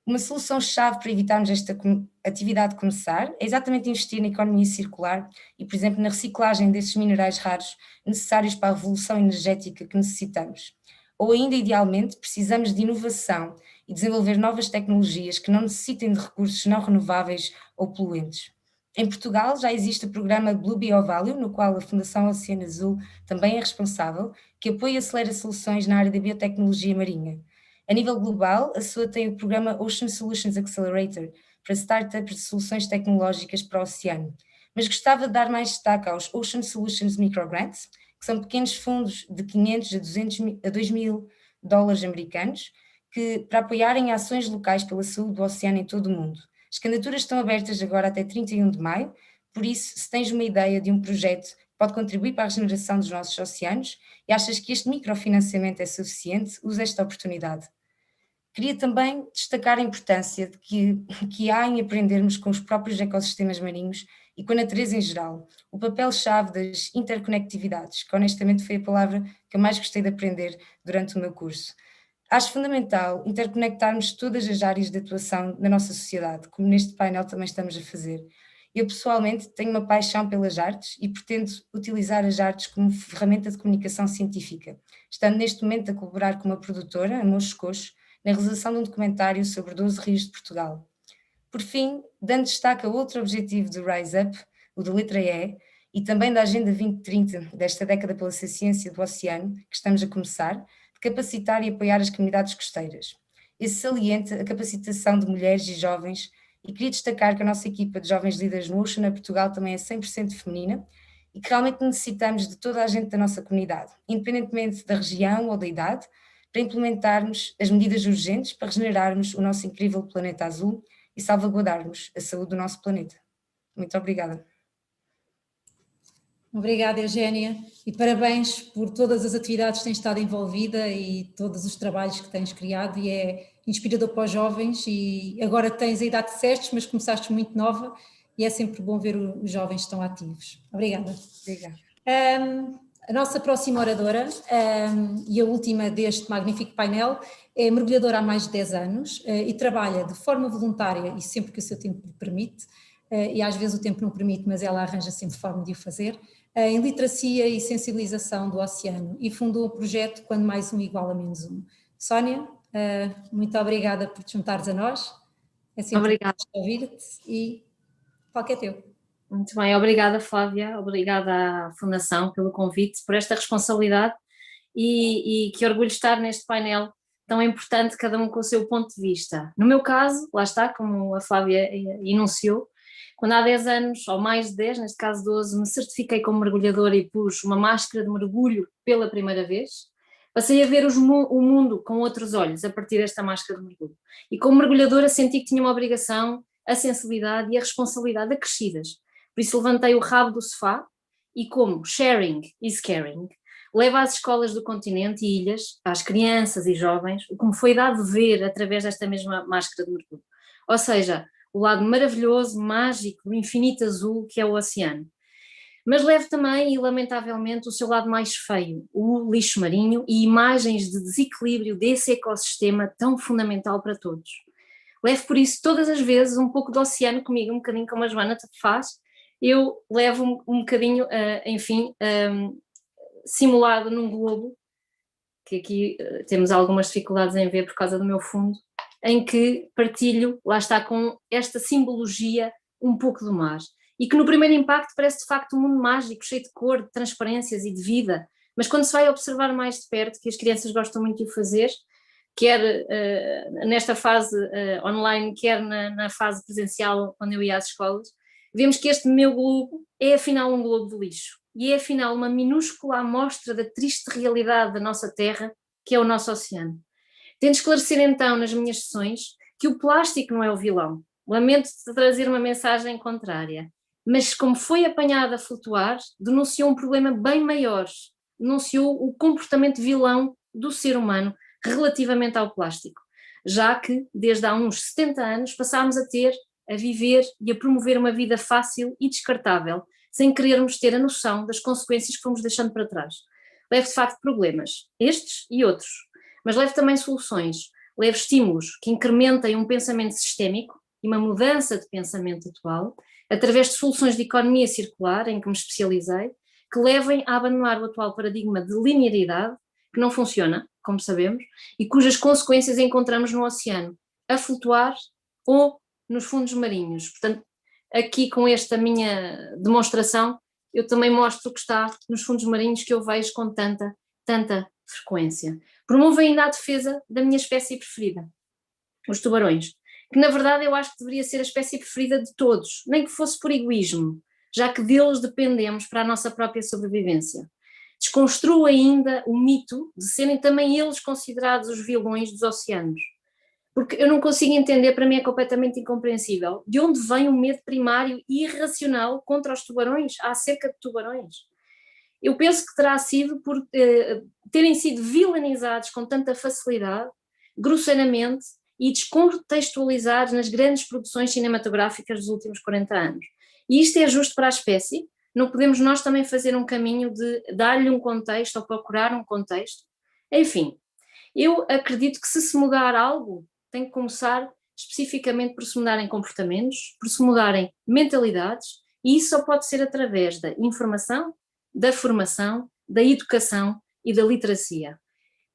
Uma solução-chave para evitarmos esta atividade começar é exatamente investir na economia circular e, por exemplo, na reciclagem desses minerais raros necessários para a revolução energética que necessitamos. Ou ainda, idealmente, precisamos de inovação e desenvolver novas tecnologias que não necessitem de recursos não renováveis ou poluentes. Em Portugal já existe o programa Blue BioValue, no qual a Fundação Oceano Azul também é responsável, que apoia e acelera soluções na área da biotecnologia marinha. A nível global, a SOA tem o programa Ocean Solutions Accelerator para startups de soluções tecnológicas para o oceano, mas gostava de dar mais destaque aos Ocean Solutions Microgrants, que são pequenos fundos de 500 a 2 mil dólares americanos, para apoiarem ações locais pela saúde do oceano em todo o mundo. As candidaturas estão abertas agora até 31 de maio, por isso, se tens uma ideia de um projeto pode contribuir para a regeneração dos nossos oceanos e achas que este microfinanciamento é suficiente, usa esta oportunidade. Queria também destacar a importância que há em aprendermos com os próprios ecossistemas marinhos e com a natureza em geral, o papel-chave das interconectividades, que honestamente foi a palavra que eu mais gostei de aprender durante o meu curso. Acho fundamental interconectarmos todas as áreas de atuação da nossa sociedade, como neste painel também estamos a fazer. Eu pessoalmente tenho uma paixão pelas artes e pretendo utilizar as artes como ferramenta de comunicação científica, estando neste momento a colaborar com uma produtora, a Mocho Coxo, na realização de um documentário sobre 12 rios de Portugal. Por fim, dando destaque a outro objetivo do Rise Up, o da letra E, e também da Agenda 2030 desta década pela ciência do oceano, que estamos a começar, de capacitar e apoiar as comunidades costeiras. Esse salienta a capacitação de mulheres e jovens, e queria destacar que a nossa equipa de jovens líderes no Ocean a Portugal também é 100% feminina e que realmente necessitamos de toda a gente da nossa comunidade, independentemente da região ou da idade, para implementarmos as medidas urgentes para regenerarmos o nosso incrível planeta azul e salvaguardarmos a saúde do nosso planeta. Muito obrigada. Obrigada, Eugénia, e parabéns por todas as atividades que tens estado envolvida e todos os trabalhos que tens criado, e é inspirador para os jovens, e agora tens a idade que disseste, mas começaste muito nova e é sempre bom ver os jovens que estão ativos. Obrigada. Obrigada. A nossa próxima oradora e a última deste magnífico painel é mergulhadora há mais de 10 anos e trabalha de forma voluntária e sempre que o seu tempo lhe permite, e às vezes o tempo não permite, mas ela arranja sempre forma de o fazer, em literacia e sensibilização do oceano, e fundou o projeto Quando Mais Um Igual a Menos Um. Sónia, muito obrigada por te juntares a nós, é sempre bom ouvir-te e qualquer teu. Muito bem, obrigada Flávia, obrigada à Fundação pelo convite, por esta responsabilidade e que orgulho estar neste painel tão importante, cada um com o seu ponto de vista. No meu caso, lá está, como a Flávia enunciou, quando há 10 anos, ou mais de 10, neste caso 12, me certifiquei como mergulhadora e pus uma máscara de mergulho pela primeira vez, passei a ver o mundo com outros olhos a partir desta máscara de mergulho. E como mergulhadora senti que tinha uma obrigação, a sensibilidade e a responsabilidade acrescidas. Por isso levantei o rabo do sofá e, como sharing is caring, levo às escolas do continente e ilhas, às crianças e jovens, o que me foi dado ver através desta mesma máscara de mergulho. Ou seja, o lado maravilhoso, mágico, do infinito azul que é o oceano. Mas levo também, e lamentavelmente, o seu lado mais feio, o lixo marinho e imagens de desequilíbrio desse ecossistema tão fundamental para todos. Levo por isso todas as vezes um pouco do oceano comigo, um bocadinho como a Joana faz, eu levo um bocadinho, simulado num globo, que aqui temos algumas dificuldades em ver por causa do meu fundo, em que partilho, lá está, com esta simbologia um pouco do mar. E que no primeiro impacto parece de facto um mundo mágico, cheio de cor, de transparências e de vida, mas quando se vai observar mais de perto, que as crianças gostam muito de o fazer, quer nesta fase online, quer na fase presencial, onde eu ia às escolas, vemos que este meu globo é afinal um globo de lixo, e é afinal uma minúscula amostra da triste realidade da nossa terra, que é o nosso oceano. Tento esclarecer então nas minhas sessões que o plástico não é o vilão, lamento trazer uma mensagem contrária, mas como foi apanhado a flutuar, denunciou um problema bem maior, denunciou o comportamento vilão do ser humano relativamente ao plástico, já que desde há uns 70 anos passámos a viver e a promover uma vida fácil e descartável, sem querermos ter a noção das consequências que fomos deixando para trás. Levo de facto problemas, estes e outros, mas levo também soluções, levo estímulos que incrementem um pensamento sistémico e uma mudança de pensamento atual, através de soluções de economia circular, em que me especializei, que levem a abandonar o atual paradigma de linearidade, que não funciona, como sabemos, e cujas consequências encontramos no oceano, a flutuar ou nos fundos marinhos. Portanto, aqui com esta minha demonstração, eu também mostro o que está nos fundos marinhos que eu vejo com tanta frequência. Promovo ainda a defesa da minha espécie preferida, os tubarões, que na verdade eu acho que deveria ser a espécie preferida de todos, nem que fosse por egoísmo, já que deles dependemos para a nossa própria sobrevivência. Desconstruo ainda o mito de serem também eles considerados os vilões dos oceanos, porque eu não consigo entender, para mim é completamente incompreensível, de onde vem o medo primário e irracional contra os tubarões, acerca de tubarões. eu penso que terá sido por terem sido vilanizados com tanta facilidade, grosseiramente, e descontextualizados nas grandes produções cinematográficas dos últimos 40 anos. E isto é justo para a espécie? Não podemos nós também fazer um caminho de dar-lhe um contexto ou procurar um contexto? Enfim, eu acredito que se mudar algo, tem que começar especificamente por se mudarem comportamentos, por se mudarem mentalidades, e isso só pode ser através da informação, da formação, da educação e da literacia.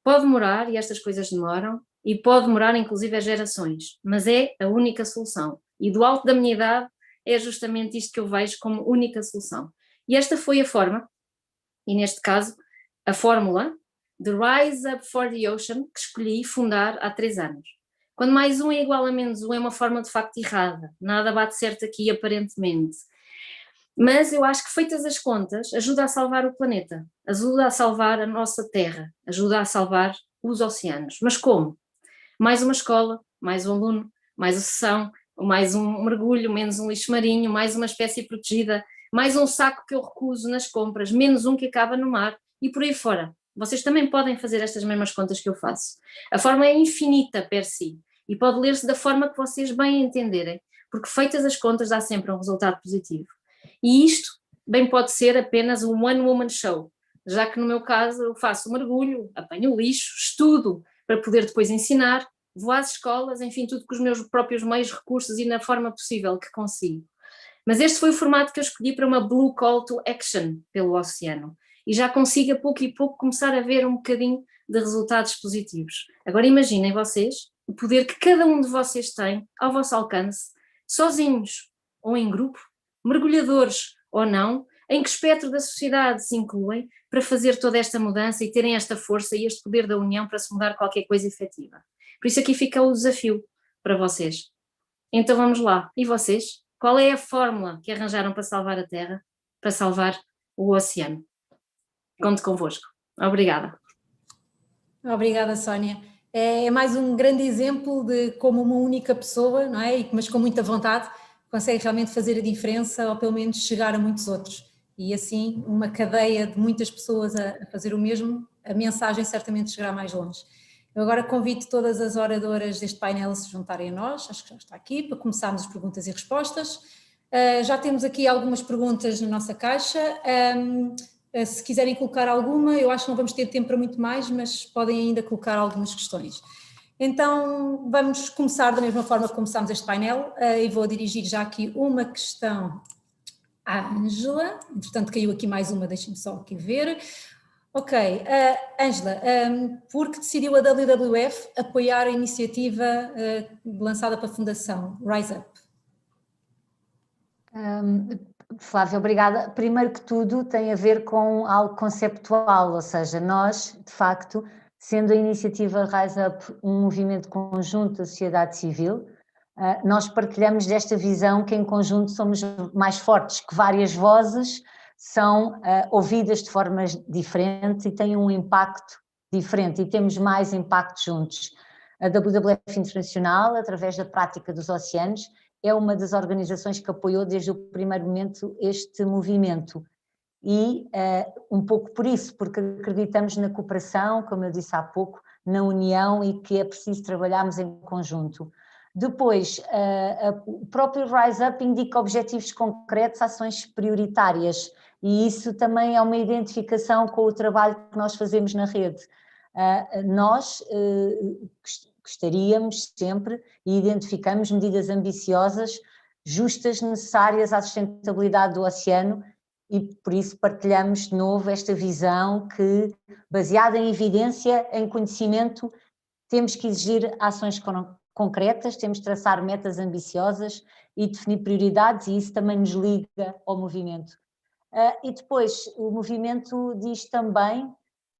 Pode demorar, e estas coisas demoram, e pode demorar inclusive as gerações, mas é a única solução. E do alto da minha idade é justamente isto que eu vejo como única solução. E esta foi a forma, e neste caso, a fórmula de Rise Up for the Ocean que escolhi fundar há 3 anos. Quando mais um é igual a menos um é uma forma de facto errada, nada bate certo aqui aparentemente. Mas eu acho que feitas as contas, ajuda a salvar o planeta, ajuda a salvar a nossa terra, ajuda a salvar os oceanos. Mas como? Mais uma escola, mais um aluno, mais uma sessão, mais um mergulho, menos um lixo marinho, mais uma espécie protegida, mais um saco que eu recuso nas compras, menos um que acaba no mar e por aí fora. Vocês também podem fazer estas mesmas contas que eu faço. A forma é infinita per si e pode ler-se da forma que vocês bem entenderem, porque feitas as contas dá sempre um resultado positivo. E isto bem pode ser apenas um one-woman show, já que no meu caso eu faço o mergulho, apanho o lixo, estudo para poder depois ensinar, vou às escolas, enfim, tudo com os meus próprios meios, recursos e na forma possível que consigo. Mas este foi o formato que eu escolhi para uma Blue Call to Action pelo oceano. E já consigo a pouco e pouco começar a ver um bocadinho de resultados positivos. Agora imaginem vocês o poder que cada um de vocês tem ao vosso alcance, sozinhos ou em grupo, mergulhadores ou não, em que espectro da sociedade se incluem para fazer toda esta mudança e terem esta força e este poder da união para se mudar qualquer coisa efetiva. Por isso aqui fica o desafio para vocês. Então vamos lá. E vocês? Qual é a fórmula que arranjaram para salvar a Terra, para salvar o oceano? Conto convosco. Obrigada. Obrigada, Sónia. É mais um grande exemplo de como uma única pessoa, não é? Mas com muita vontade, consegue realmente fazer a diferença ou pelo menos chegar a muitos outros. E assim, uma cadeia de muitas pessoas a fazer o mesmo, a mensagem certamente chegará mais longe. Eu agora convido todas as oradoras deste painel a se juntarem a nós, acho que já está aqui, para começarmos as perguntas e respostas. Já temos aqui algumas perguntas na nossa caixa. Se quiserem colocar alguma, eu acho que não vamos ter tempo para muito mais, mas podem ainda colocar algumas questões. Então vamos começar da mesma forma que começámos este painel e vou dirigir já aqui uma questão à Ângela, entretanto caiu aqui mais uma, deixem-me só aqui ver. Ok, Ângela, por que decidiu a WWF apoiar a iniciativa lançada pela Fundação Rise Up? Flávia, obrigada. Primeiro que tudo tem a ver com algo conceptual, ou seja, nós, de facto, sendo a iniciativa Rise Up um movimento conjunto da sociedade civil, nós partilhamos desta visão que em conjunto somos mais fortes, que várias vozes são ouvidas de formas diferentes e têm um impacto diferente e temos mais impacto juntos. A WWF Internacional, através da prática dos oceanos, é uma das organizações que apoiou desde o primeiro momento este movimento e um pouco por isso, porque acreditamos na cooperação, como eu disse há pouco, na união e que é preciso trabalharmos em conjunto. Depois, o próprio Rise Up indica objetivos concretos, ações prioritárias e isso também é uma identificação com o trabalho que nós fazemos na rede. Nós gostaríamos sempre e identificamos medidas ambiciosas, justas, necessárias à sustentabilidade do oceano e por isso partilhamos de novo esta visão que, baseada em evidência, em conhecimento, temos que exigir ações concretas, temos de traçar metas ambiciosas e definir prioridades e isso também nos liga ao movimento. E depois o movimento diz também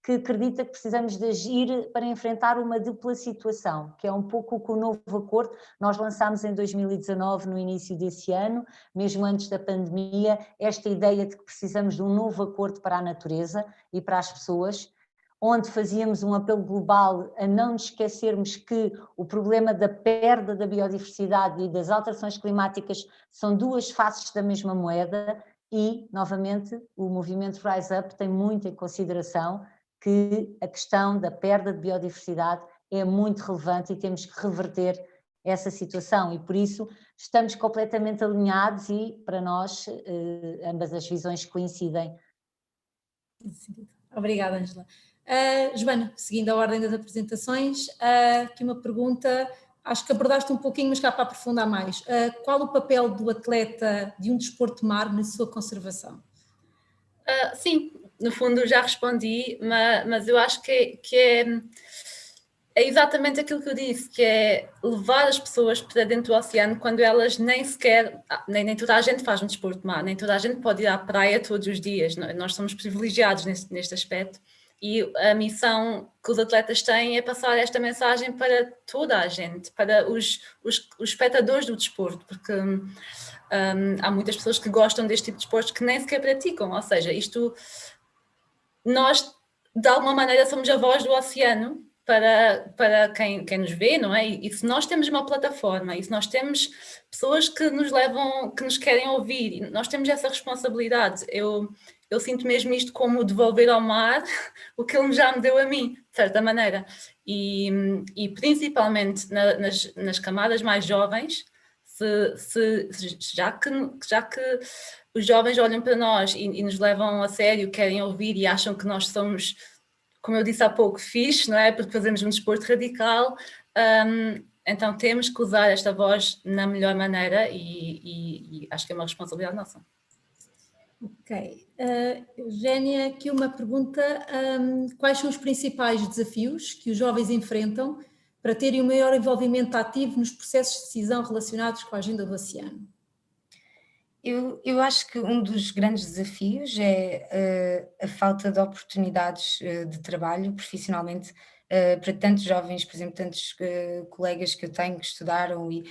que acredita que precisamos de agir para enfrentar uma dupla situação, que é um pouco o que o novo acordo, nós lançámos em 2019, no início desse ano, mesmo antes da pandemia, esta ideia de que precisamos de um novo acordo para a natureza e para as pessoas, onde fazíamos um apelo global a não nos esquecermos que o problema da perda da biodiversidade e das alterações climáticas são duas faces da mesma moeda e, novamente, o movimento Rise Up tem muito em consideração que a questão da perda de biodiversidade é muito relevante e temos que reverter essa situação, e por isso estamos completamente alinhados e, para nós, ambas as visões coincidem. Obrigada, Ângela. Joana, seguindo a ordem das apresentações, aqui uma pergunta, acho que abordaste um pouquinho, mas cá para aprofundar mais. Qual o papel do atleta de um desporto de mar na sua conservação? Sim, no fundo já respondi, mas eu acho que é exatamente aquilo que eu disse, que é levar as pessoas para dentro do oceano quando elas nem sequer, nem toda a gente faz um desporto de mar, nem toda a gente pode ir à praia todos os dias, nós somos privilegiados neste aspecto, e a missão que os atletas têm é passar esta mensagem para toda a gente, para os espectadores do desporto, porque há muitas pessoas que gostam deste tipo de desporto que nem sequer praticam, ou seja, nós de alguma maneira somos a voz do oceano para quem nos vê, não é? E se nós temos uma plataforma, e se nós temos pessoas que nos levam, que nos querem ouvir, nós temos essa responsabilidade. Eu sinto mesmo isto como devolver ao mar o que ele já me deu a mim, de certa maneira. E principalmente nas camadas mais jovens, já que os jovens olham para nós e nos levam a sério, querem ouvir e acham que nós somos, como eu disse há pouco, fixe, não é? Porque fazemos um desporto radical, então temos que usar esta voz na melhor maneira e acho que é uma responsabilidade nossa. Ok. Eugénia, aqui uma pergunta. Quais são os principais desafios que os jovens enfrentam para terem um maior envolvimento ativo nos processos de decisão relacionados com a agenda do oceano? Eu acho que um dos grandes desafios é a falta de oportunidades de trabalho profissionalmente para tantos jovens, por exemplo, tantos colegas que eu tenho que estudaram e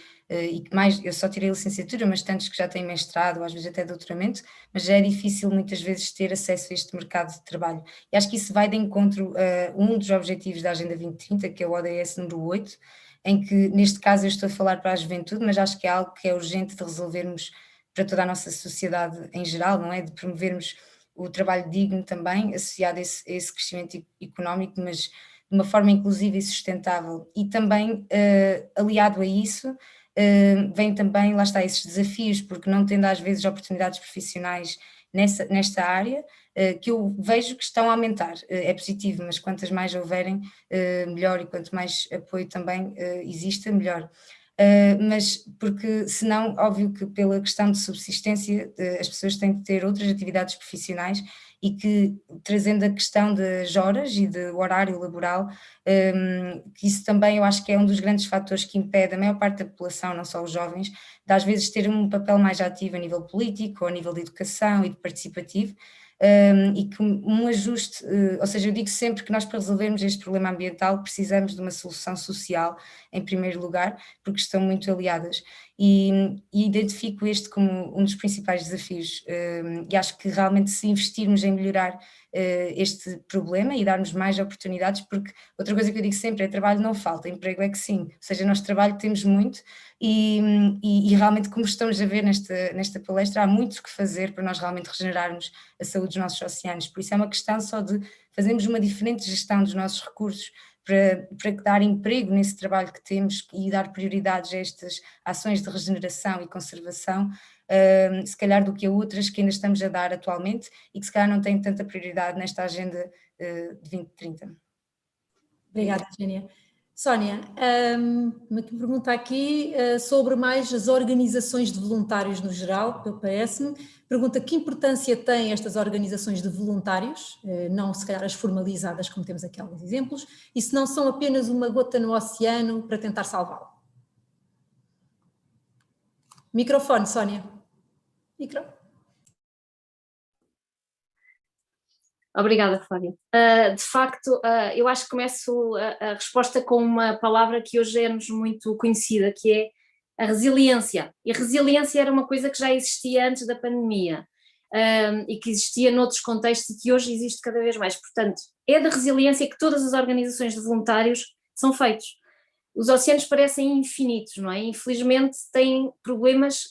que mais, eu só tirei a licenciatura, mas tantos que já têm mestrado, ou às vezes até doutoramento, mas já é difícil muitas vezes ter acesso a este mercado de trabalho. E acho que isso vai de encontro a um dos objetivos da Agenda 2030, que é o ODS número 8, em que neste caso eu estou a falar para a juventude, mas acho que é algo que é urgente de resolvermos para toda a nossa sociedade em geral, não é? De promovermos o trabalho digno também, associado a esse crescimento económico, mas de uma forma inclusiva e sustentável. E também, aliado a isso, vem também, lá está, esses desafios, porque não tendo às vezes oportunidades profissionais nesta área, que eu vejo que estão a aumentar. É positivo, mas quantas mais houverem, melhor, e quanto mais apoio também exista, melhor. Mas porque senão, óbvio que pela questão de subsistência as pessoas têm de ter outras atividades profissionais e que, trazendo a questão das horas e do horário laboral, que isso também eu acho que é um dos grandes fatores que impede a maior parte da população, não só os jovens, de às vezes ter um papel mais ativo a nível político, ou a nível de educação e de participativo, e que um ajuste, ou seja, eu digo sempre que nós para resolvermos este problema ambiental precisamos de uma solução social em primeiro lugar, porque estão muito aliadas e identifico este como um dos principais desafios e acho que realmente se investirmos em melhorar este problema e darmos mais oportunidades, porque outra coisa que eu digo sempre é trabalho não falta, emprego é que sim, ou seja, nós trabalho temos muito e realmente, como estamos a ver nesta palestra, há muito que fazer para nós realmente regenerarmos a saúde dos nossos oceanos, por isso é uma questão só de fazermos uma diferente gestão dos nossos recursos para dar emprego nesse trabalho que temos e dar prioridades a estas ações de regeneração e conservação, se calhar do que a outras que ainda estamos a dar atualmente e que se calhar não têm tanta prioridade nesta agenda de 2030. Obrigada, Eugénia. Sónia, uma pergunta aqui sobre mais as organizações de voluntários no geral, parece-me. Pergunta que importância têm estas organizações de voluntários, não se calhar as formalizadas, como temos aqui alguns exemplos, e se não são apenas uma gota no oceano para tentar salvá-lo. Microfone, Sónia. Micro. Obrigada, Flávia. De facto, eu acho que começo a resposta com uma palavra que hoje é-nos muito conhecida, que é a resiliência. E a resiliência era uma coisa que já existia antes da pandemia e que existia noutros contextos e que hoje existe cada vez mais. Portanto, é da resiliência que todas as organizações de voluntários são feitos. Os oceanos parecem infinitos, não é? Infelizmente têm problemas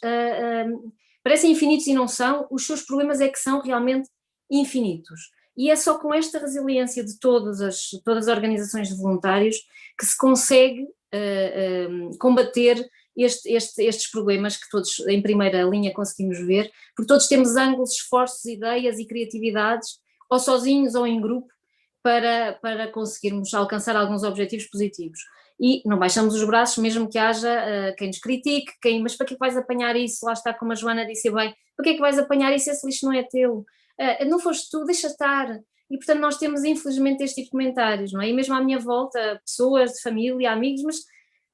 parecem infinitos e não são, os seus problemas é que são realmente infinitos. E é só com esta resiliência de todas as organizações de voluntários que se consegue combater estes problemas que todos em primeira linha conseguimos ver, porque todos temos ângulos, esforços, ideias e criatividades, ou sozinhos ou em grupo, para conseguirmos alcançar alguns objetivos positivos. E não baixamos os braços, mesmo que haja quem nos critique, mas para que é que vais apanhar isso? Lá está, como a Joana disse bem, para que é que vais apanhar isso? Esse lixo não é teu. Não foste tu, deixa estar. E portanto nós temos infelizmente este tipo de comentários, não é? E mesmo à minha volta, pessoas de família, amigos, mas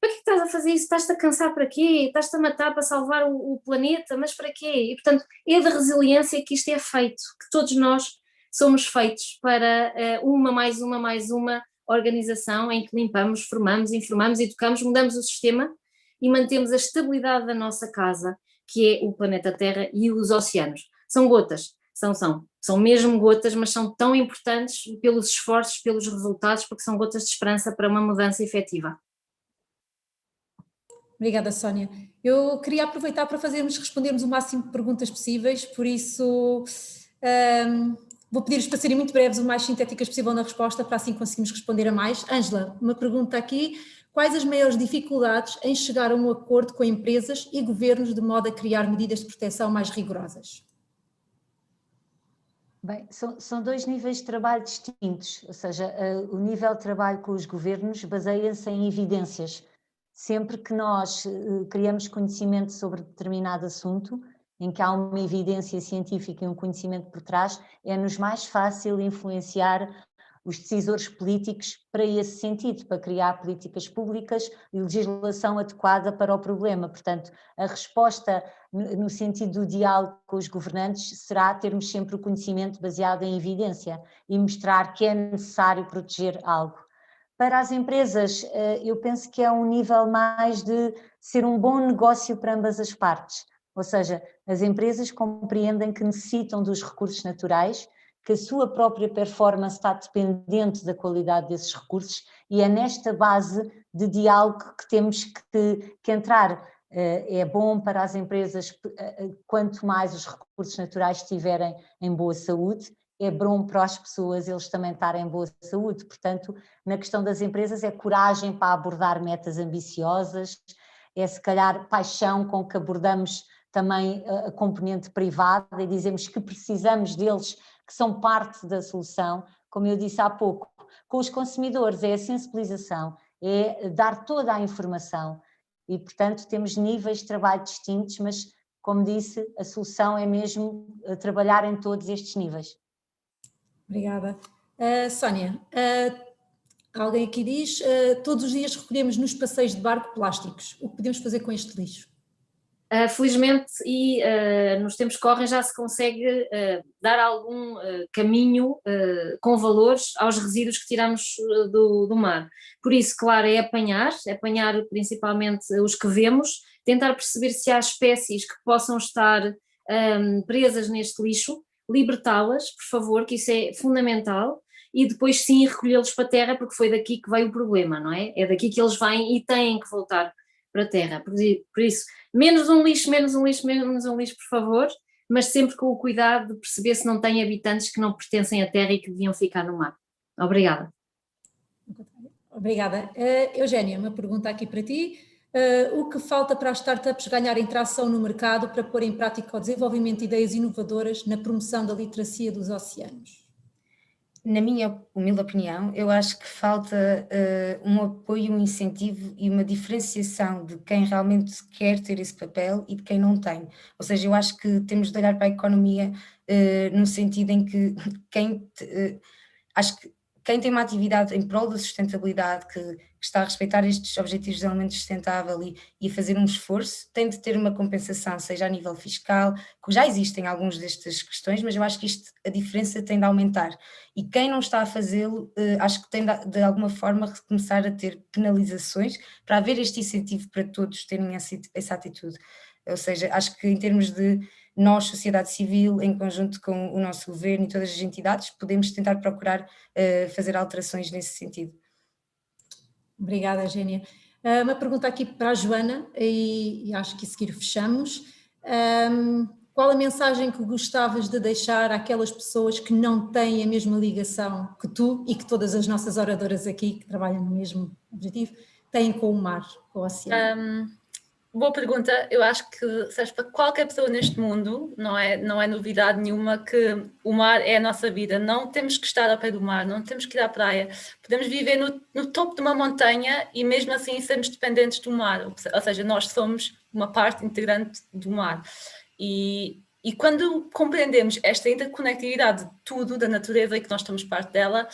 para que estás a fazer isso? Estás-te a cansar para quê? Estás-te a matar para salvar o planeta, mas para quê? E portanto é da resiliência que isto é feito, que todos nós somos feitos para uma mais uma organização em que limpamos, formamos, informamos, educamos, mudamos o sistema e mantemos a estabilidade da nossa casa, que é o planeta Terra e os oceanos. São gotas, são mesmo gotas, mas são tão importantes pelos esforços, pelos resultados, porque são gotas de esperança para uma mudança efetiva. Obrigada, Sónia. Eu queria aproveitar para respondermos o máximo de perguntas possíveis, por isso vou pedir-vos para serem muito breves, o mais sintéticas possível na resposta, para assim conseguirmos responder a mais. Ângela, uma pergunta aqui: quais as maiores dificuldades em chegar a um acordo com empresas e governos de modo a criar medidas de proteção mais rigorosas? Bem, são dois níveis de trabalho distintos, ou seja, o nível de trabalho com os governos baseia-se em evidências. Sempre que nós criamos conhecimento sobre determinado assunto, em que há uma evidência científica e um conhecimento por trás, é-nos mais fácil influenciar os decisores políticos para esse sentido, para criar políticas públicas e legislação adequada para o problema. Portanto, a resposta no sentido do diálogo com os governantes será termos sempre o conhecimento baseado em evidência e mostrar que é necessário proteger algo. Para as empresas, eu penso que é um nível mais de ser um bom negócio para ambas as partes, ou seja, as empresas compreendem que necessitam dos recursos naturais, que a sua própria performance está dependente da qualidade desses recursos e é nesta base de diálogo que temos que entrar. É bom para as empresas, quanto mais os recursos naturais estiverem em boa saúde, é bom para as pessoas eles também estarem em boa saúde. Portanto, na questão das empresas é coragem para abordar metas ambiciosas, é se calhar paixão com que abordamos também a componente privada e dizemos que precisamos deles, que são parte da solução, como eu disse há pouco. Com os consumidores é a sensibilização, é dar toda a informação e, portanto, temos níveis de trabalho distintos, mas, como disse, a solução é mesmo trabalhar em todos estes níveis. Obrigada. Sónia, alguém aqui diz, todos os dias recolhemos nos passeios de barco plásticos. O que podemos fazer com este lixo? Felizmente, e nos tempos que correm já se consegue dar algum caminho com valores aos resíduos que tiramos do mar. Por isso, claro, é apanhar principalmente os que vemos, tentar perceber se há espécies que possam estar presas neste lixo, libertá-las, por favor, que isso é fundamental, e depois sim recolhê-los para a terra, porque foi daqui que veio o problema, não é? É daqui que eles vêm e têm que voltar para a terra. Por isso, menos um lixo, por favor, mas sempre com o cuidado de perceber se não tem habitantes que não pertencem à terra e que deviam ficar no mar. Obrigada. Obrigada. Eugénia, uma pergunta aqui para ti. O que falta para as startups ganharem tração no mercado para pôr em prática o desenvolvimento de ideias inovadoras na promoção da literacia dos oceanos? Na minha humilde opinião, eu acho que falta um apoio, um incentivo e uma diferenciação de quem realmente quer ter esse papel e de quem não tem. Ou seja, eu acho que temos de olhar para a economia no sentido em que acho que quem tem uma atividade em prol da sustentabilidade, que está a respeitar estes objetivos de desenvolvimento sustentável e a fazer um esforço, tem de ter uma compensação, seja a nível fiscal, que já existem algumas destas questões, mas eu acho que a diferença tem de aumentar. E quem não está a fazê-lo, acho que tem de alguma forma começar a ter penalizações para haver este incentivo para todos terem essa atitude. Ou seja, acho que em termos de nós, sociedade civil, em conjunto com o nosso governo e todas as entidades, podemos tentar procurar fazer alterações nesse sentido. Obrigada, Eugénia. Uma pergunta aqui para a Joana, e acho que a seguir fechamos. qual a mensagem que gostavas de deixar àquelas pessoas que não têm a mesma ligação que tu e que todas as nossas oradoras aqui, que trabalham no mesmo objetivo, têm com o mar, com o oceano? Boa pergunta. Eu acho que, seja para qualquer pessoa neste mundo, não é novidade nenhuma que o mar é a nossa vida. Não temos que estar ao pé do mar, não temos que ir à praia. Podemos viver no topo de uma montanha e mesmo assim sermos dependentes do mar. Ou seja, nós somos uma parte integrante do mar. E quando compreendemos esta interconectividade de tudo, da natureza e que nós estamos parte dela,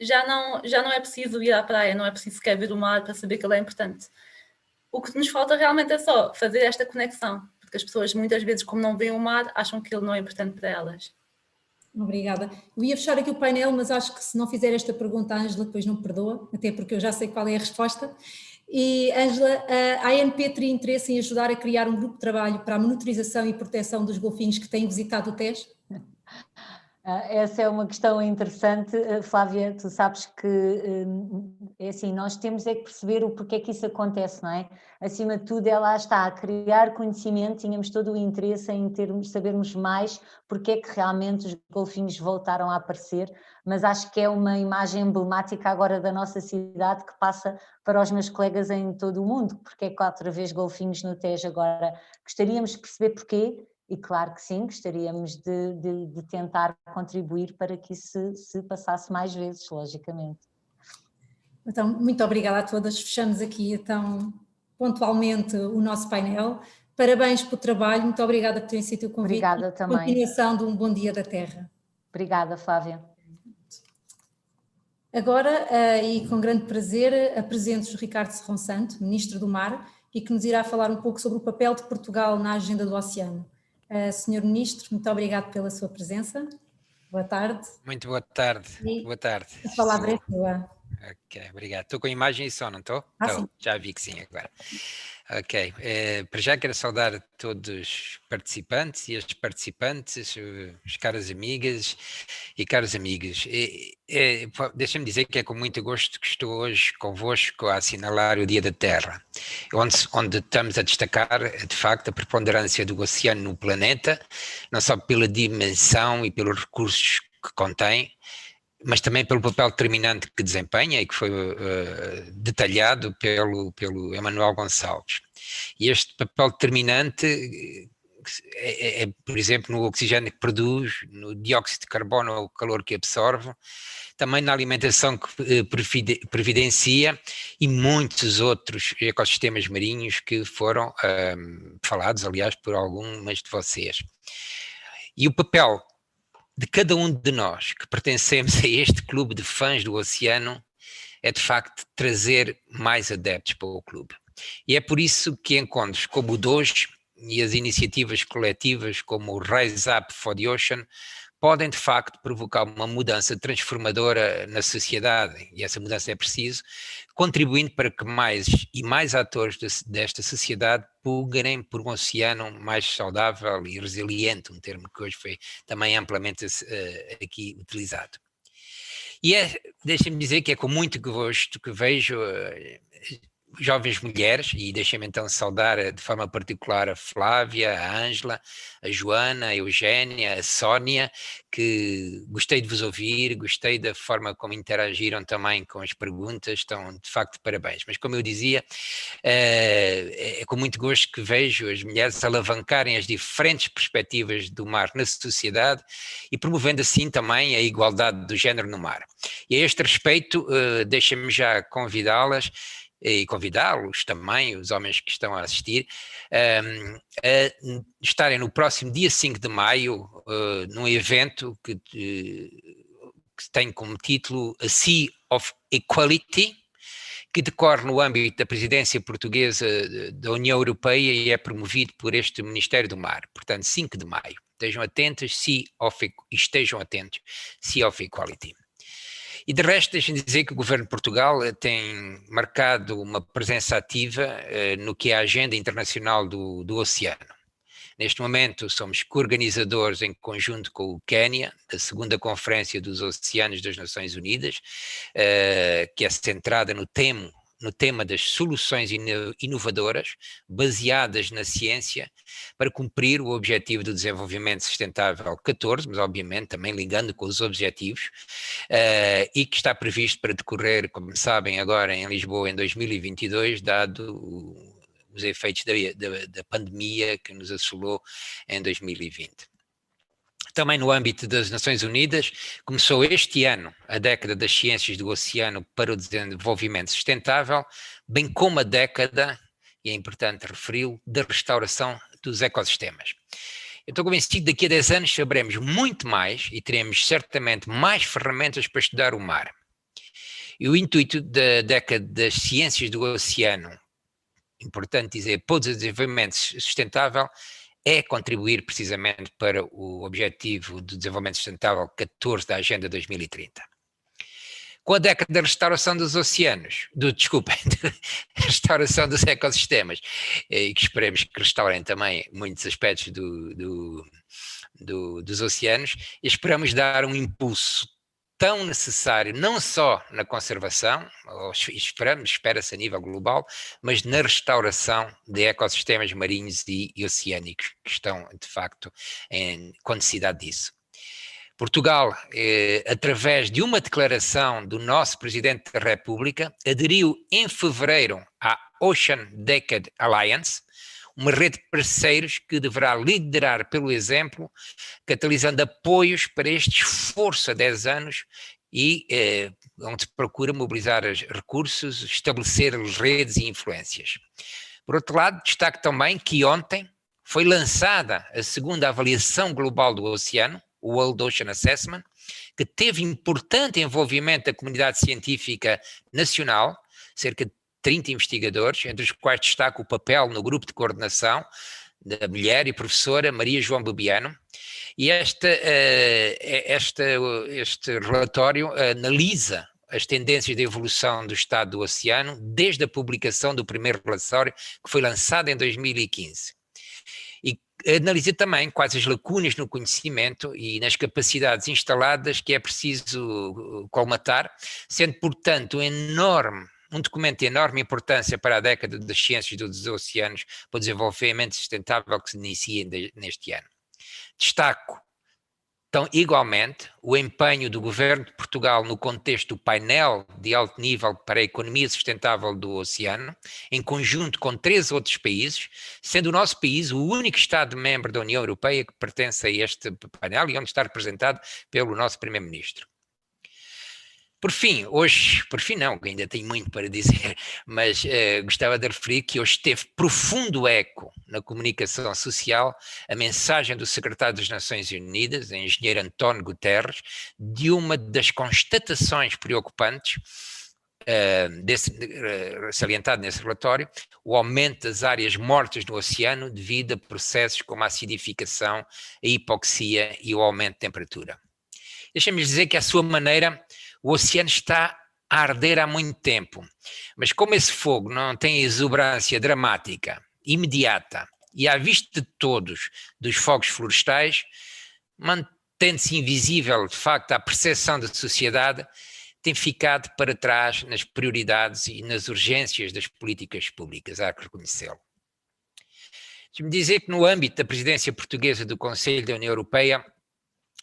já não é preciso ir à praia, não é preciso sequer ver o mar para saber que ele é importante. O que nos falta realmente é só fazer esta conexão, porque as pessoas muitas vezes, como não veem o mar, acham que ele não é importante para elas. Obrigada. Eu ia fechar aqui o painel, mas acho que se não fizer esta pergunta, a Ângela depois não me perdoa, até porque eu já sei qual é a resposta. E, Ângela, a ANP teria interesse em ajudar a criar um grupo de trabalho para a monitorização e proteção dos golfinhos que têm visitado o Tejo? Essa é uma questão interessante, Flávia. Tu sabes que é assim, nós temos é que perceber o porquê que isso acontece, não é? Acima de tudo, ela está a criar conhecimento, tínhamos todo o interesse em sabermos mais porque é que realmente os golfinhos voltaram a aparecer, mas acho que é uma imagem emblemática agora da nossa cidade que passa para os meus colegas em todo o mundo, porque é que há outra vez golfinhos no Tejo agora. Gostaríamos de perceber porquê. E claro que sim, gostaríamos de tentar contribuir para que isso se passasse mais vezes, logicamente. Então, muito obrigada a todas. Fechamos aqui então pontualmente o nosso painel. Parabéns pelo trabalho, muito obrigada por terem sido o convite. Obrigada também. Continuação de um bom dia da Terra. Obrigada, Flávia. Agora, e com grande prazer, apresento-vos Ricardo Serrão Santo, Ministro do Mar, e que nos irá falar um pouco sobre o papel de Portugal na agenda do oceano. Senhor Ministro, muito obrigado pela sua presença. Boa tarde. Muito boa tarde. Boa tarde. A palavra é sua. Ok, obrigado. Estou com a imagem e som, não estou? Sim. Já vi que sim agora. Ok, para já quero saudar todos os participantes e as participantes, as caras amigas e caros amigos. Deixa-me dizer que é com muito gosto que estou hoje convosco a assinalar o Dia da Terra, onde estamos a destacar, de facto, a preponderância do oceano no planeta, não só pela dimensão e pelos recursos que contém, mas também pelo papel determinante que desempenha e que foi detalhado pelo Emanuel Gonçalves. E este papel determinante por exemplo, no oxigênio que produz, no dióxido de carbono, o calor que absorve, também na alimentação que providencia e muitos outros ecossistemas marinhos que foram falados, aliás, por algumas de vocês. E o papel de cada um de nós que pertencemos a este clube de fãs do oceano é de facto trazer mais adeptos para o clube. E é por isso que encontros como o de hoje e as iniciativas coletivas como o Rise Up for the Ocean podem de facto provocar uma mudança transformadora na sociedade, e essa mudança é preciso, contribuindo para que mais e mais atores desta sociedade puguem por um oceano mais saudável e resiliente, um termo que hoje foi também amplamente aqui utilizado. E deixem-me dizer que é com muito gosto que vejo jovens mulheres, e deixem-me então saudar de forma particular a Flávia, a Ângela, a Joana, a Eugénia, a Sónia, que gostei de vos ouvir, gostei da forma como interagiram também com as perguntas, estão de facto parabéns. Mas como eu dizia, é com muito gosto que vejo as mulheres alavancarem as diferentes perspectivas do mar na sociedade e promovendo assim também a igualdade do género no mar. E a este respeito, deixem-me já convidá-las e convidá-los também, os homens que estão a assistir, a estarem no próximo dia 5 de maio, num evento que tem como título A Sea of Equality, que decorre no âmbito da presidência portuguesa da União Europeia e é promovido por este Ministério do Mar. Portanto, 5 de maio. Estejam atentos, Sea of Equality. E de resto, deixem-me dizer que o Governo de Portugal tem marcado uma presença ativa no que é a agenda internacional do oceano. Neste momento somos co-organizadores em conjunto com o Quênia, da segunda Conferência dos Oceanos das Nações Unidas, que é centrada no tema no tema das soluções inovadoras, baseadas na ciência, para cumprir o Objetivo do Desenvolvimento Sustentável 14, mas obviamente também ligando com os objetivos, e que está previsto para decorrer, como sabem, agora em Lisboa em 2022, dado os efeitos da pandemia que nos assolou em 2020. Também no âmbito das Nações Unidas, começou este ano a década das ciências do oceano para o desenvolvimento sustentável, bem como a década, e é importante referi-lo, da restauração dos ecossistemas. Eu estou convencido que daqui a 10 anos saberemos muito mais e teremos certamente mais ferramentas para estudar o mar. E o intuito da década das ciências do oceano, importante dizer, para o desenvolvimento sustentável, é contribuir precisamente para o Objetivo de Desenvolvimento Sustentável 14 da Agenda 2030. Com a década da restauração dos oceanos, restauração dos ecossistemas, e que esperemos que restaurem também muitos aspectos dos oceanos, esperamos dar um impulso tão necessário, não só na conservação, espera-se a nível global, mas na restauração de ecossistemas marinhos e oceânicos, que estão, de facto, com necessidade disso. Portugal, através de uma declaração do nosso Presidente da República, aderiu em fevereiro à Ocean Decade Alliance, uma rede de parceiros que deverá liderar pelo exemplo, catalisando apoios para este esforço há 10 anos e onde se procura mobilizar os recursos, estabelecer redes e influências. Por outro lado, destaco também que ontem foi lançada a segunda avaliação global do oceano, o World Ocean Assessment, que teve importante envolvimento da comunidade científica nacional, cerca de 30 investigadores, entre os quais destaco o papel no grupo de coordenação da mulher e professora Maria João Bebiano, e este relatório analisa as tendências de evolução do estado do oceano desde a publicação do primeiro relatório, que foi lançado em 2015. E analisa também quais as lacunas no conhecimento e nas capacidades instaladas que é preciso colmatar, sendo, portanto, um documento de enorme importância para a década das ciências dos oceanos para o desenvolvimento sustentável que se inicia neste ano. Destaco, então, igualmente, o empenho do Governo de Portugal no contexto do painel de alto nível para a economia sustentável do oceano, em conjunto com 13 outros países, sendo o nosso país o único Estado-membro da União Europeia que pertence a este painel e onde está representado pelo nosso Primeiro-Ministro. Por fim, ainda tenho muito para dizer, mas gostava de referir que hoje teve profundo eco na comunicação social a mensagem do secretário das Nações Unidas, o engenheiro António Guterres, de uma das constatações preocupantes, salientado nesse relatório, o aumento das áreas mortas no oceano devido a processos como a acidificação, a hipoxia e o aumento de temperatura. Deixa-me dizer que, à sua maneira, o oceano está a arder há muito tempo, mas como esse fogo não tem exuberância dramática, imediata e à vista de todos dos fogos florestais, mantendo-se invisível de facto à percepção da sociedade, tem ficado para trás nas prioridades e nas urgências das políticas públicas, há que reconhecê-lo. Deixe-me dizer que no âmbito da presidência portuguesa do Conselho da União Europeia,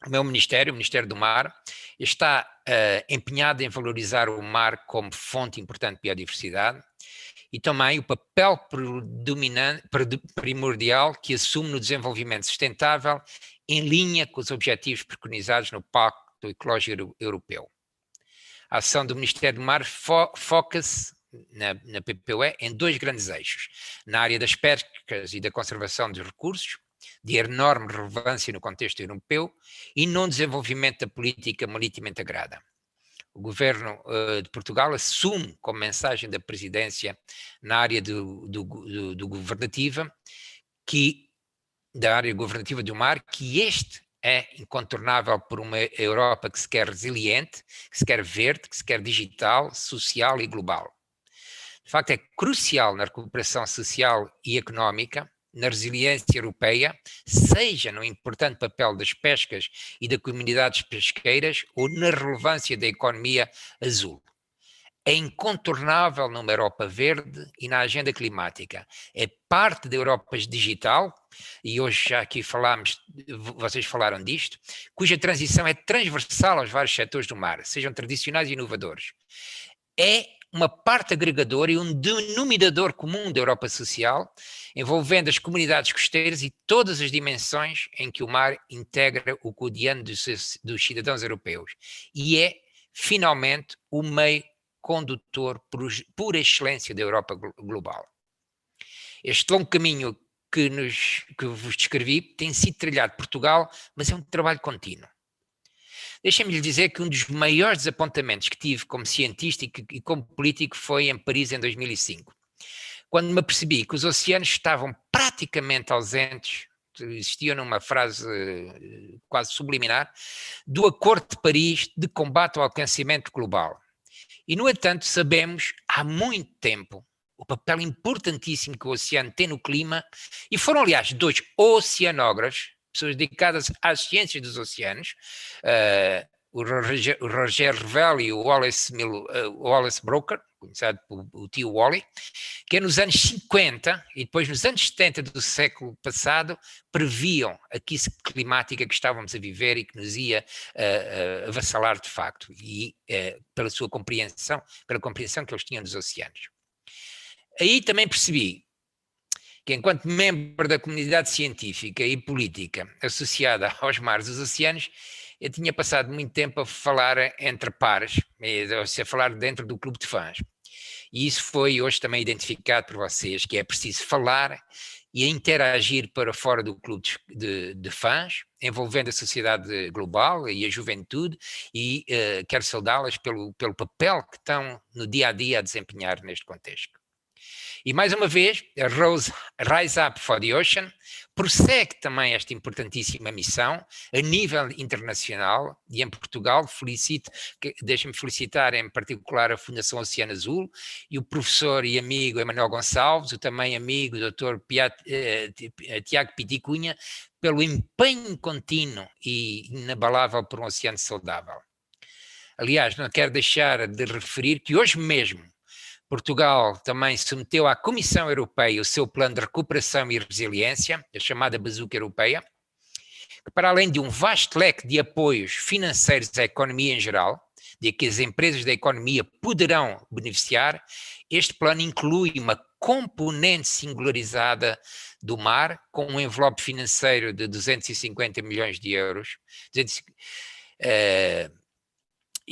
o meu ministério, o Ministério do Mar, está empenhado em valorizar o mar como fonte importante de biodiversidade e também o papel primordial que assume no desenvolvimento sustentável em linha com os objetivos preconizados no Pacto Ecológico Europeu. A ação do Ministério do Mar foca-se na PPUE em dois grandes eixos, na área das pescas e da conservação dos recursos, de enorme relevância no contexto europeu, e no desenvolvimento da política marítima integrada. O Governo de Portugal assume como mensagem da presidência na área da área governativa do mar, que este é incontornável por uma Europa que se quer resiliente, que se quer verde, que se quer digital, social e global. De facto, é crucial na recuperação social e económica, na resiliência europeia, seja no importante papel das pescas e das comunidades pesqueiras ou na relevância da economia azul. é incontornável numa Europa verde e na agenda climática. É parte da Europa digital, e hoje já aqui vocês falaram disto, cuja transição é transversal aos vários setores do mar, sejam tradicionais e inovadores. É uma parte agregadora e um denominador comum da Europa social, envolvendo as comunidades costeiras e todas as dimensões em que o mar integra o cotidiano dos cidadãos europeus. E é, finalmente, o meio condutor por excelência da Europa global. Este longo caminho que vos descrevi tem sido trilhado por Portugal, mas é um trabalho contínuo. Deixem-me lhe dizer que um dos maiores desapontamentos que tive como cientista e como político foi em Paris em 2005, quando me apercebi que os oceanos estavam praticamente ausentes, existia numa frase quase subliminar, do Acordo de Paris de combate ao aquecimento global. E, no entanto, sabemos há muito tempo o papel importantíssimo que o oceano tem no clima, e foram, aliás, 2 oceanógrafos, pessoas dedicadas às ciências dos oceanos, o Roger Revel e o Wallace Brooker, conhecido por o tio Wally, que nos anos 50 e depois nos anos 70 do século passado previam a crise climática que estávamos a viver e que nos ia avassalar de facto, e pela compreensão que eles tinham dos oceanos. Aí também percebi que, enquanto membro da comunidade científica e política associada aos mares e dos oceanos, eu tinha passado muito tempo a falar entre pares, a falar dentro do clube de fãs. E isso foi hoje também identificado por vocês, que é preciso falar e interagir para fora do clube de fãs, envolvendo a sociedade global e a juventude, e quero saudá-las pelo papel que estão no dia a dia a desempenhar neste contexto. E mais uma vez, a Rise Up for the Ocean prossegue também esta importantíssima missão a nível internacional, e em Portugal deixem-me felicitar em particular a Fundação Oceano Azul e o professor e amigo Emanuel Gonçalves, o também amigo Dr. Tiago Piticunha, pelo empenho contínuo e inabalável por um oceano saudável. Aliás, não quero deixar de referir que hoje mesmo Portugal também submeteu à Comissão Europeia o seu plano de recuperação e resiliência, a chamada Bazuca Europeia, que, para além de um vasto leque de apoios financeiros à economia em geral, de que as empresas da economia poderão beneficiar, este plano inclui uma componente singularizada do mar, com um envelope financeiro de 250 milhões de euros.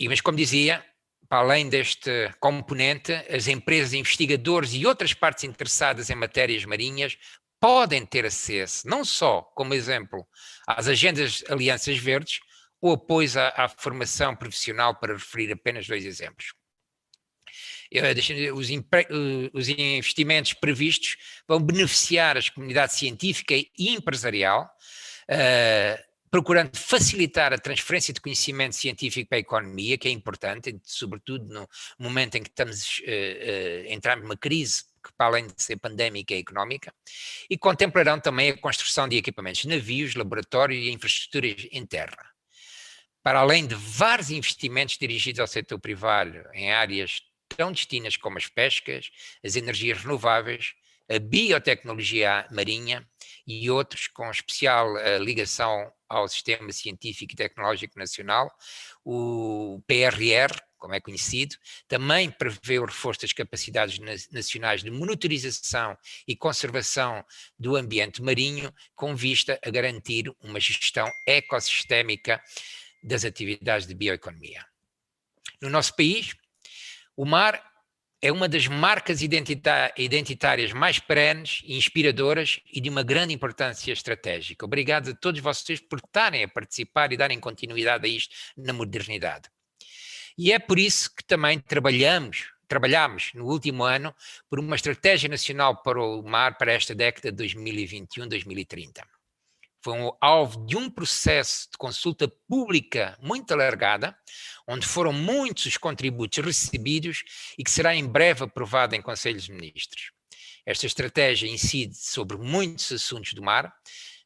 Mas, como dizia, para além deste componente, as empresas, investigadores e outras partes interessadas em matérias marinhas podem ter acesso, não só, como exemplo, às agendas Alianças Verdes, ou apoio à formação profissional, para referir apenas 2 exemplos. Os investimentos previstos vão beneficiar a comunidade científica e empresarial, procurando facilitar a transferência de conhecimento científico para a economia, que é importante, sobretudo no momento em que entramos numa crise que, para além de ser pandémica, é económica, e contemplarão também a construção de equipamentos, navios, laboratórios e infraestruturas em terra. Para além de vários investimentos dirigidos ao setor privado em áreas tão distintas como as pescas, as energias renováveis, a biotecnologia marinha e outros com especial ligação ao Sistema Científico e Tecnológico Nacional, o PRR, como é conhecido, também prevê o reforço das capacidades nacionais de monitorização e conservação do ambiente marinho, com vista a garantir uma gestão ecossistémica das atividades de bioeconomia. No nosso país, o mar é uma das marcas identitárias mais perenes e inspiradoras e de uma grande importância estratégica. Obrigado a todos vocês por estarem a participar e darem continuidade a isto na modernidade. E é por isso que também trabalhamos no último ano por uma estratégia nacional para o mar para esta década de 2021-2030. Foi alvo de um processo de consulta pública muito alargada, onde foram muitos os contributos recebidos e que será em breve aprovada em Conselhos de Ministros. Esta estratégia incide sobre muitos assuntos do mar,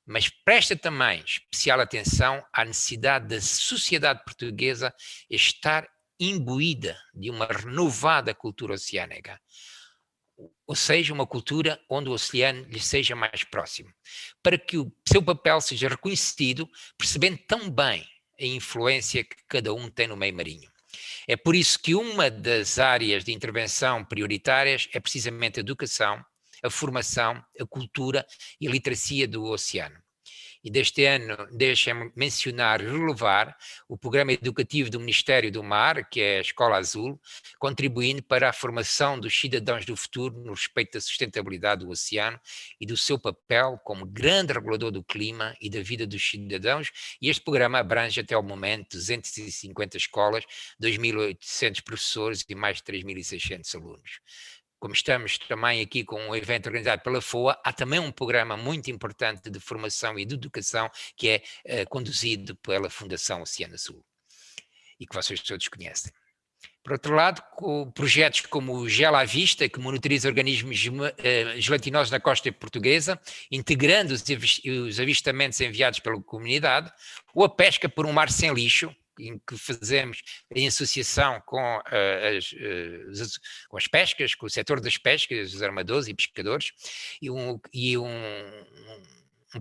mas presta também especial atenção à necessidade da sociedade portuguesa estar imbuída de uma renovada cultura oceânica, ou seja, uma cultura onde o oceano lhe seja mais próximo, para que o seu papel seja reconhecido, percebendo tão bem a influência que cada um tem no meio marinho. É por isso que uma das áreas de intervenção prioritárias é precisamente a educação, a formação, a cultura e a literacia do oceano. E deste ano, deixem-me mencionar e relevar o programa educativo do Ministério do Mar, que é a Escola Azul, contribuindo para a formação dos cidadãos do futuro no respeito da sustentabilidade do oceano e do seu papel como grande regulador do clima e da vida dos cidadãos. E este programa abrange até ao momento 250 escolas, 2.800 professores e mais de 3.600 alunos. Como estamos também aqui com um evento organizado pela FOA, há também um programa muito importante de formação e de educação que é conduzido pela Fundação Oceano Azul e que vocês todos conhecem. Por outro lado, projetos como o Gel à Vista, que monitoriza organismos gelatinosos na costa portuguesa, integrando os avistamentos enviados pela comunidade, ou a pesca por um mar sem lixo, em que fazemos em associação com as pescas, com o setor das pescas, os armadores e pescadores, e um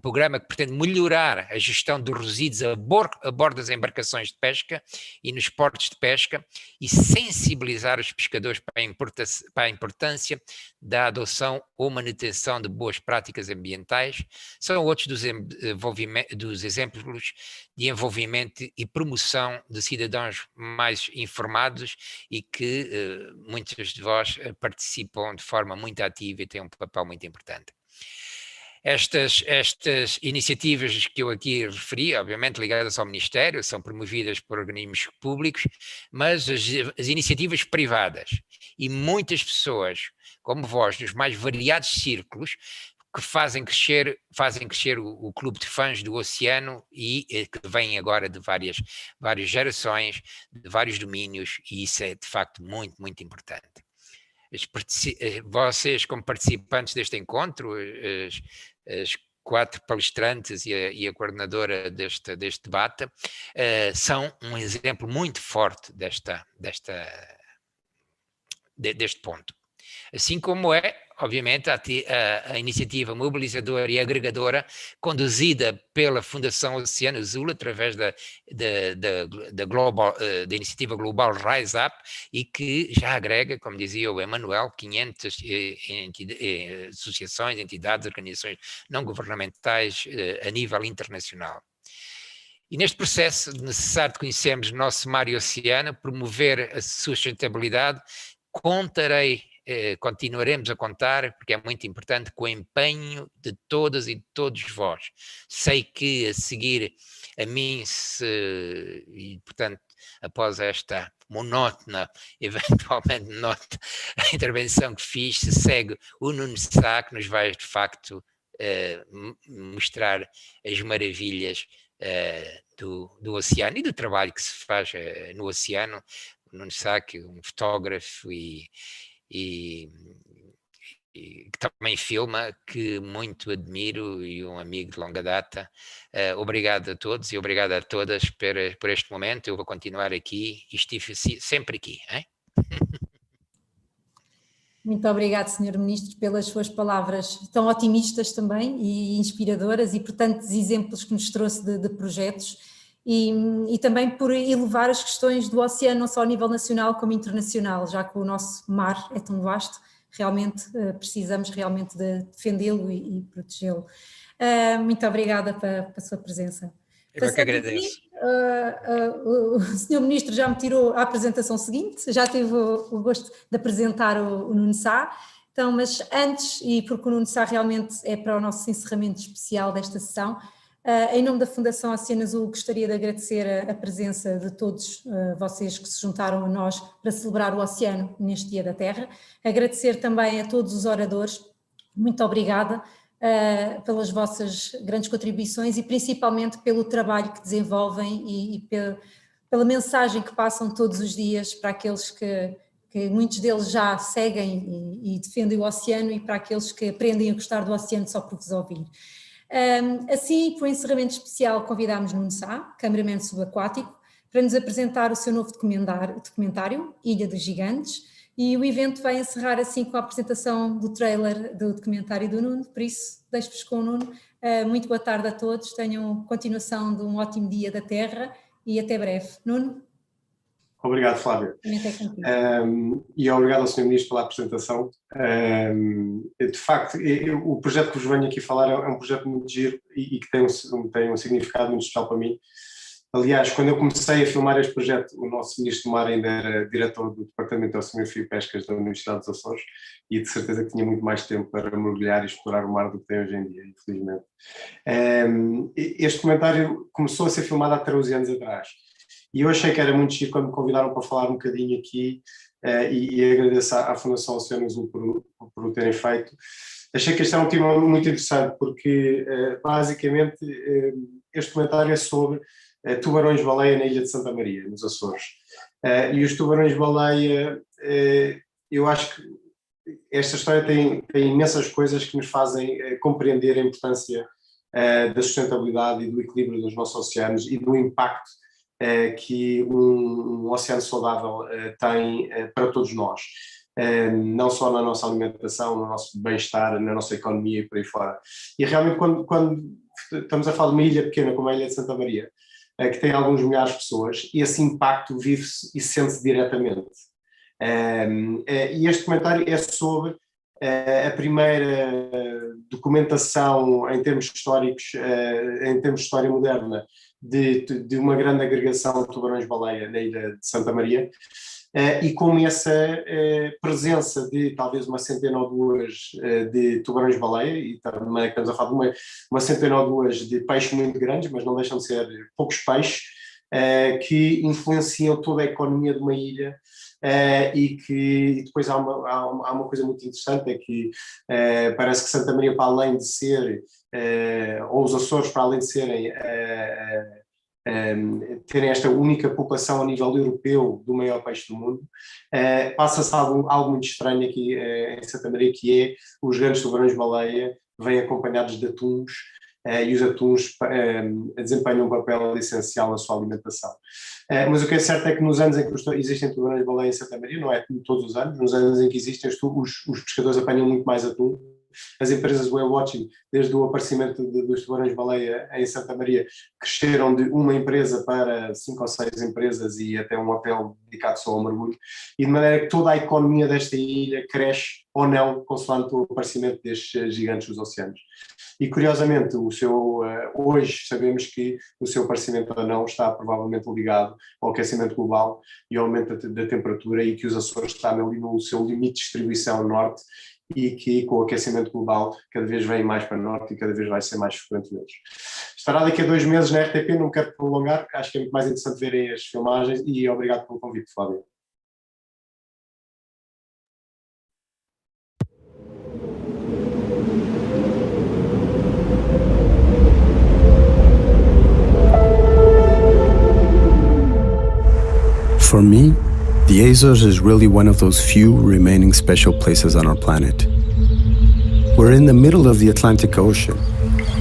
programa que pretende melhorar a gestão dos resíduos a bordo das embarcações de pesca e nos portos de pesca e sensibilizar os pescadores para a importância da adoção ou manutenção de boas práticas ambientais. São outros dos exemplos de envolvimento e promoção de cidadãos mais informados e que muitos de vós participam de forma muito ativa e têm um papel muito importante. Estas iniciativas que eu aqui referi, obviamente ligadas ao Ministério, são promovidas por organismos públicos, mas as iniciativas privadas e muitas pessoas, como vós, nos mais variados círculos, que fazem crescer o clube de fãs do oceano e que vem agora de várias gerações, de vários domínios, e isso é de facto muito, muito importante. Vocês, como participantes deste encontro, as 4 palestrantes e a coordenadora deste debate, são um exemplo muito forte deste ponto. Assim como é, obviamente, a iniciativa mobilizadora e agregadora conduzida pela Fundação Oceano Azul através da iniciativa global Rise Up e que já agrega, como dizia o Emanuel, 500 associações, entidades, organizações não governamentais a nível internacional. E neste processo necessário de conhecermos o nosso mar e oceano, promover a sustentabilidade, continuaremos a contar, porque é muito importante, com o empenho de todas e de todos vós. Sei que a seguir a mim, e portanto, após esta monótona, eventualmente monótona intervenção que fiz, se segue o Nuno Sá, que nos vai de facto mostrar as maravilhas do oceano e do trabalho que se faz no oceano. O Nuno Sá, que é um fotógrafo e que também filma, que muito admiro e um amigo de longa data. Obrigado a todos e obrigado a todas por este momento. Eu vou continuar aqui e estive sempre aqui. Hein? Muito obrigado, Sr. Ministro, pelas suas palavras tão otimistas também e inspiradoras e por tantos exemplos que nos trouxe de projetos e também por elevar as questões do oceano não só a nível nacional como internacional, já que o nosso mar é tão vasto, realmente precisamos realmente de defendê-lo e protegê-lo. Muito obrigada pela sua presença. Eu que agradeço. O Sr. Ministro já me tirou a apresentação seguinte, já tive o gosto de apresentar o Nuno Sá, então, mas antes, e porque o Nuno Sá realmente é para o nosso encerramento especial desta sessão, em nome da Fundação Oceano Azul gostaria de agradecer a presença de todos vocês que se juntaram a nós para celebrar o oceano neste Dia da Terra, agradecer também a todos os oradores, muito obrigada pelas vossas grandes contribuições e principalmente pelo trabalho que desenvolvem e pela mensagem que passam todos os dias para aqueles que muitos deles já seguem e defendem o oceano e para aqueles que aprendem a gostar do oceano só por vos ouvir. Assim, para o encerramento especial convidámos Nuno Sá, cameraman subaquático, para nos apresentar o seu novo documentário, Ilha dos Gigantes, e o evento vai encerrar assim com a apresentação do trailer do documentário do Nuno, por isso deixo-vos com o Nuno. Muito boa tarde a todos, tenham continuação de um ótimo dia da Terra e até breve. Nuno? Obrigado, Flávia. E obrigado ao Sr. Ministro pela apresentação. De facto, o projeto que vos venho aqui falar é um projeto muito giro e que tem um significado muito especial para mim. Aliás, quando eu comecei a filmar este projeto, o nosso Ministro do Mar ainda era diretor do Departamento de Oceanografia e Pescas da Universidade dos Açores e de certeza que tinha muito mais tempo para mergulhar e explorar o mar do que tem hoje em dia, infelizmente. Este documentário começou a ser filmado há 13 anos atrás. E eu achei que era muito giro quando me convidaram para falar um bocadinho aqui e agradeço à Fundação Oceano Azul por o terem feito. Achei que este é um tema muito interessante porque, basicamente, este documentário é sobre tubarões-baleia na Ilha de Santa Maria, nos Açores. E os tubarões-baleia, eu acho que esta história tem imensas coisas que nos fazem compreender a importância da sustentabilidade e do equilíbrio dos nossos oceanos e do impacto que um oceano saudável tem para todos nós, não só na nossa alimentação, no nosso bem-estar, na nossa economia e por aí fora. E realmente quando estamos a falar de uma ilha pequena como a Ilha de Santa Maria, que tem alguns milhares de pessoas, esse impacto vive-se e sente-se diretamente. E este documentário é sobre a primeira documentação em termos históricos, em termos de história moderna, de uma grande agregação de tubarões-baleia na Ilha de Santa Maria, e com essa presença de talvez uma centena ou duas de tubarões-baleia, e também estamos a falar de uma centena ou duas de peixes muito grandes, mas não deixam de ser poucos peixes, que influenciam toda a economia de uma ilha. E depois há uma coisa muito interessante, é que parece que Santa Maria, para além de ser, ou os Açores, para além de serem, terem esta única população a nível europeu do maior peixe do mundo, passa-se algo muito estranho aqui em Santa Maria, que é os grandes tubarões-baleia vêm acompanhados de atuns, e os atuns desempenham um papel essencial na sua alimentação. Mas o que é certo é que nos anos em que existem tubarões-baleia em Santa Maria, não é todos os anos, nos anos em que existem, os pescadores apanham muito mais atum. As empresas whale watching, desde o aparecimento dos tubarões-baleia em Santa Maria, cresceram de uma empresa para 5 ou 6 empresas e até um hotel dedicado só ao mergulho, e de maneira que toda a economia desta ilha cresce ou não, consoante o aparecimento destes gigantes dos oceanos. E curiosamente, hoje sabemos que o seu aparecimento ou não está provavelmente ligado ao aquecimento global e ao aumento da temperatura, e que os Açores estão ali no seu limite de distribuição norte, e que com o aquecimento global cada vez vem mais para o norte e cada vez vai ser mais frequente neles. Estará daqui a 2 meses na RTP, não quero prolongar, acho que é muito mais interessante verem as filmagens, e obrigado pelo convite, Flávio. For me, the Azores is really one of those few remaining special places on our planet. We're in the middle of the Atlantic Ocean,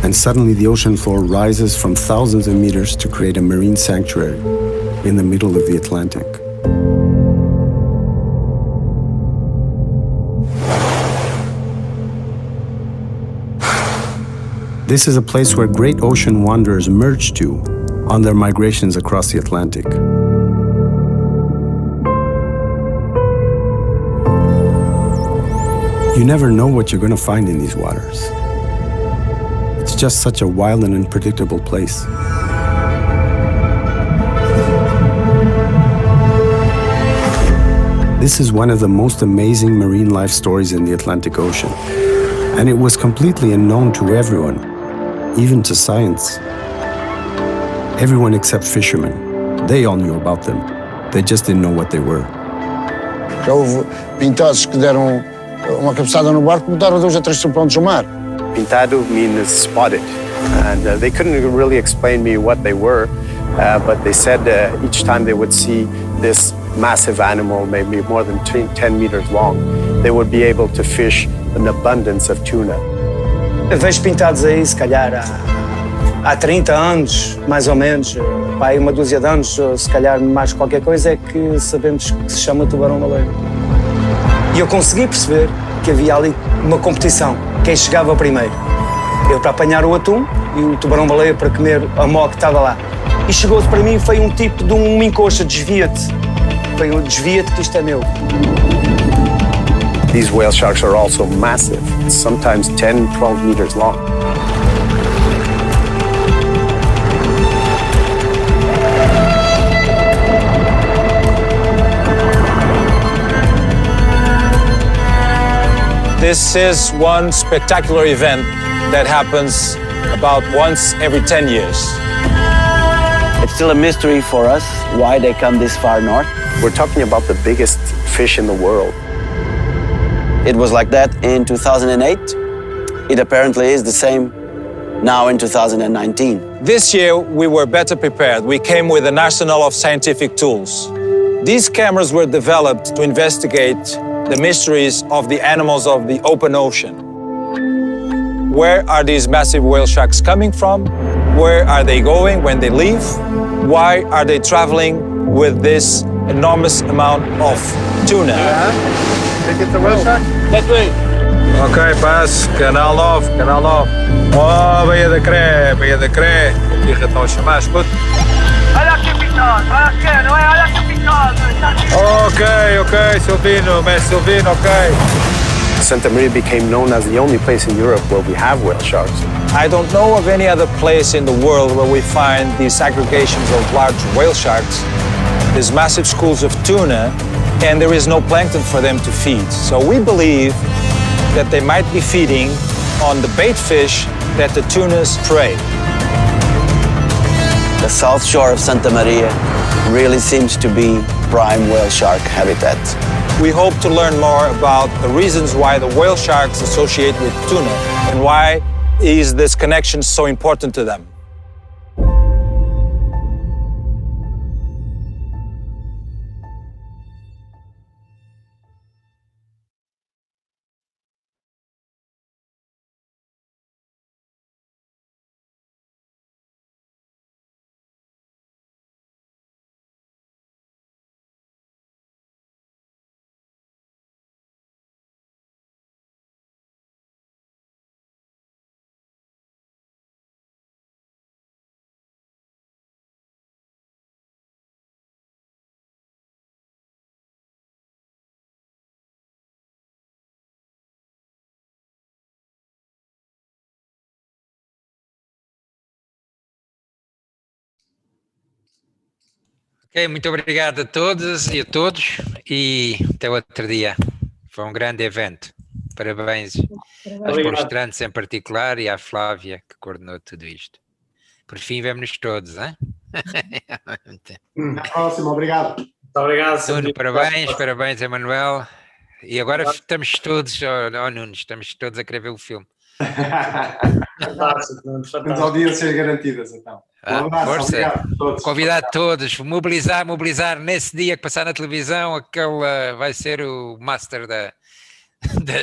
and suddenly the ocean floor rises from thousands of meters to create a marine sanctuary in the middle of the Atlantic. This is a place where great ocean wanderers merge to on their migrations across the Atlantic. You never know what you're going to find in these waters. It's just such a wild and unpredictable place. This is one of the most amazing marine life stories in the Atlantic Ocean, and it was completely unknown to everyone, even to science. Everyone except fishermen. They all knew about them. They just didn't know what they were. Já houve pintados que deram uma cabeçada no barco e botaram 2 a 3 pontos no mar. Pintado means spotted, and they couldn't really explain me what they were, but they said each time they would see this massive animal, maybe more than 10 meters long, they would be able to fish an abundance of tuna. Eu vejo pintados aí, se calhar, há 30 anos, mais ou menos. pá, aí uma dúzia de anos, se calhar mais qualquer coisa, é que sabemos que se chama tubarão-baleia. E eu consegui perceber que havia ali uma competição, quem chegava primeiro. Eu para apanhar o atum e o tubarão-baleia para comer a mó que estava lá. E chegou-se para mim, foi um tipo de uma encoxa, desvia-te. Foi um desvia-te que isto é meu. These whale sharks are also massive, sometimes 10, 12 meters long. This is one spectacular event that happens about once every 10 years. It's still a mystery for us why they come this far north. We're talking about the biggest fish in the world. It was like that in 2008. It apparently is the same now in 2019. This year, we were better prepared. We came with an arsenal of scientific tools. These cameras were developed to investigate the mysteries of the animals of the open ocean. Where are these massive whale sharks coming from? Where are they going when they leave? Why are they traveling with this enormous amount of tuna? Think it's a whale shark? That way. Ok, passe. Canal 9, Canal 9. Oh, Baía da Cré. E estão a chamar, escuta. Olha que picado, olha que, não é? Olha que picado. Ok, Silvino, Mestre Silvino, ok. Santa Maria became known as the only place in Europe where we have whale sharks. I don't know of any other place in the world where we find these aggregations of large whale sharks, these massive schools of tuna, and there is no plankton for them to feed. So we believe that they might be feeding on the bait fish that the tunas prey. The south shore of Santa Maria really seems to be prime whale shark habitat. We hope to learn more about the reasons why the whale sharks associate with tuna and why is this connection so important to them. Ok, muito obrigado a todas e a todos e até outro dia. Foi um grande evento. Parabéns aos palestrantes em particular e à Flávia que coordenou tudo isto. Por fim, vemo-nos todos, hein? Até a próxima, obrigado. Muito obrigado. Nuno, parabéns, Emanuel. E agora estamos todos, Nuno, estamos todos a querer ver o filme. Fantástico. Temos audiências garantidas, então. Um abraço, força. Obrigado a todos. Convidar todos, mobilizar nesse dia que passar na televisão, aquele vai ser o master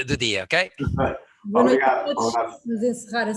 do dia, ok? Boa noite a todos. Vamos encerrar a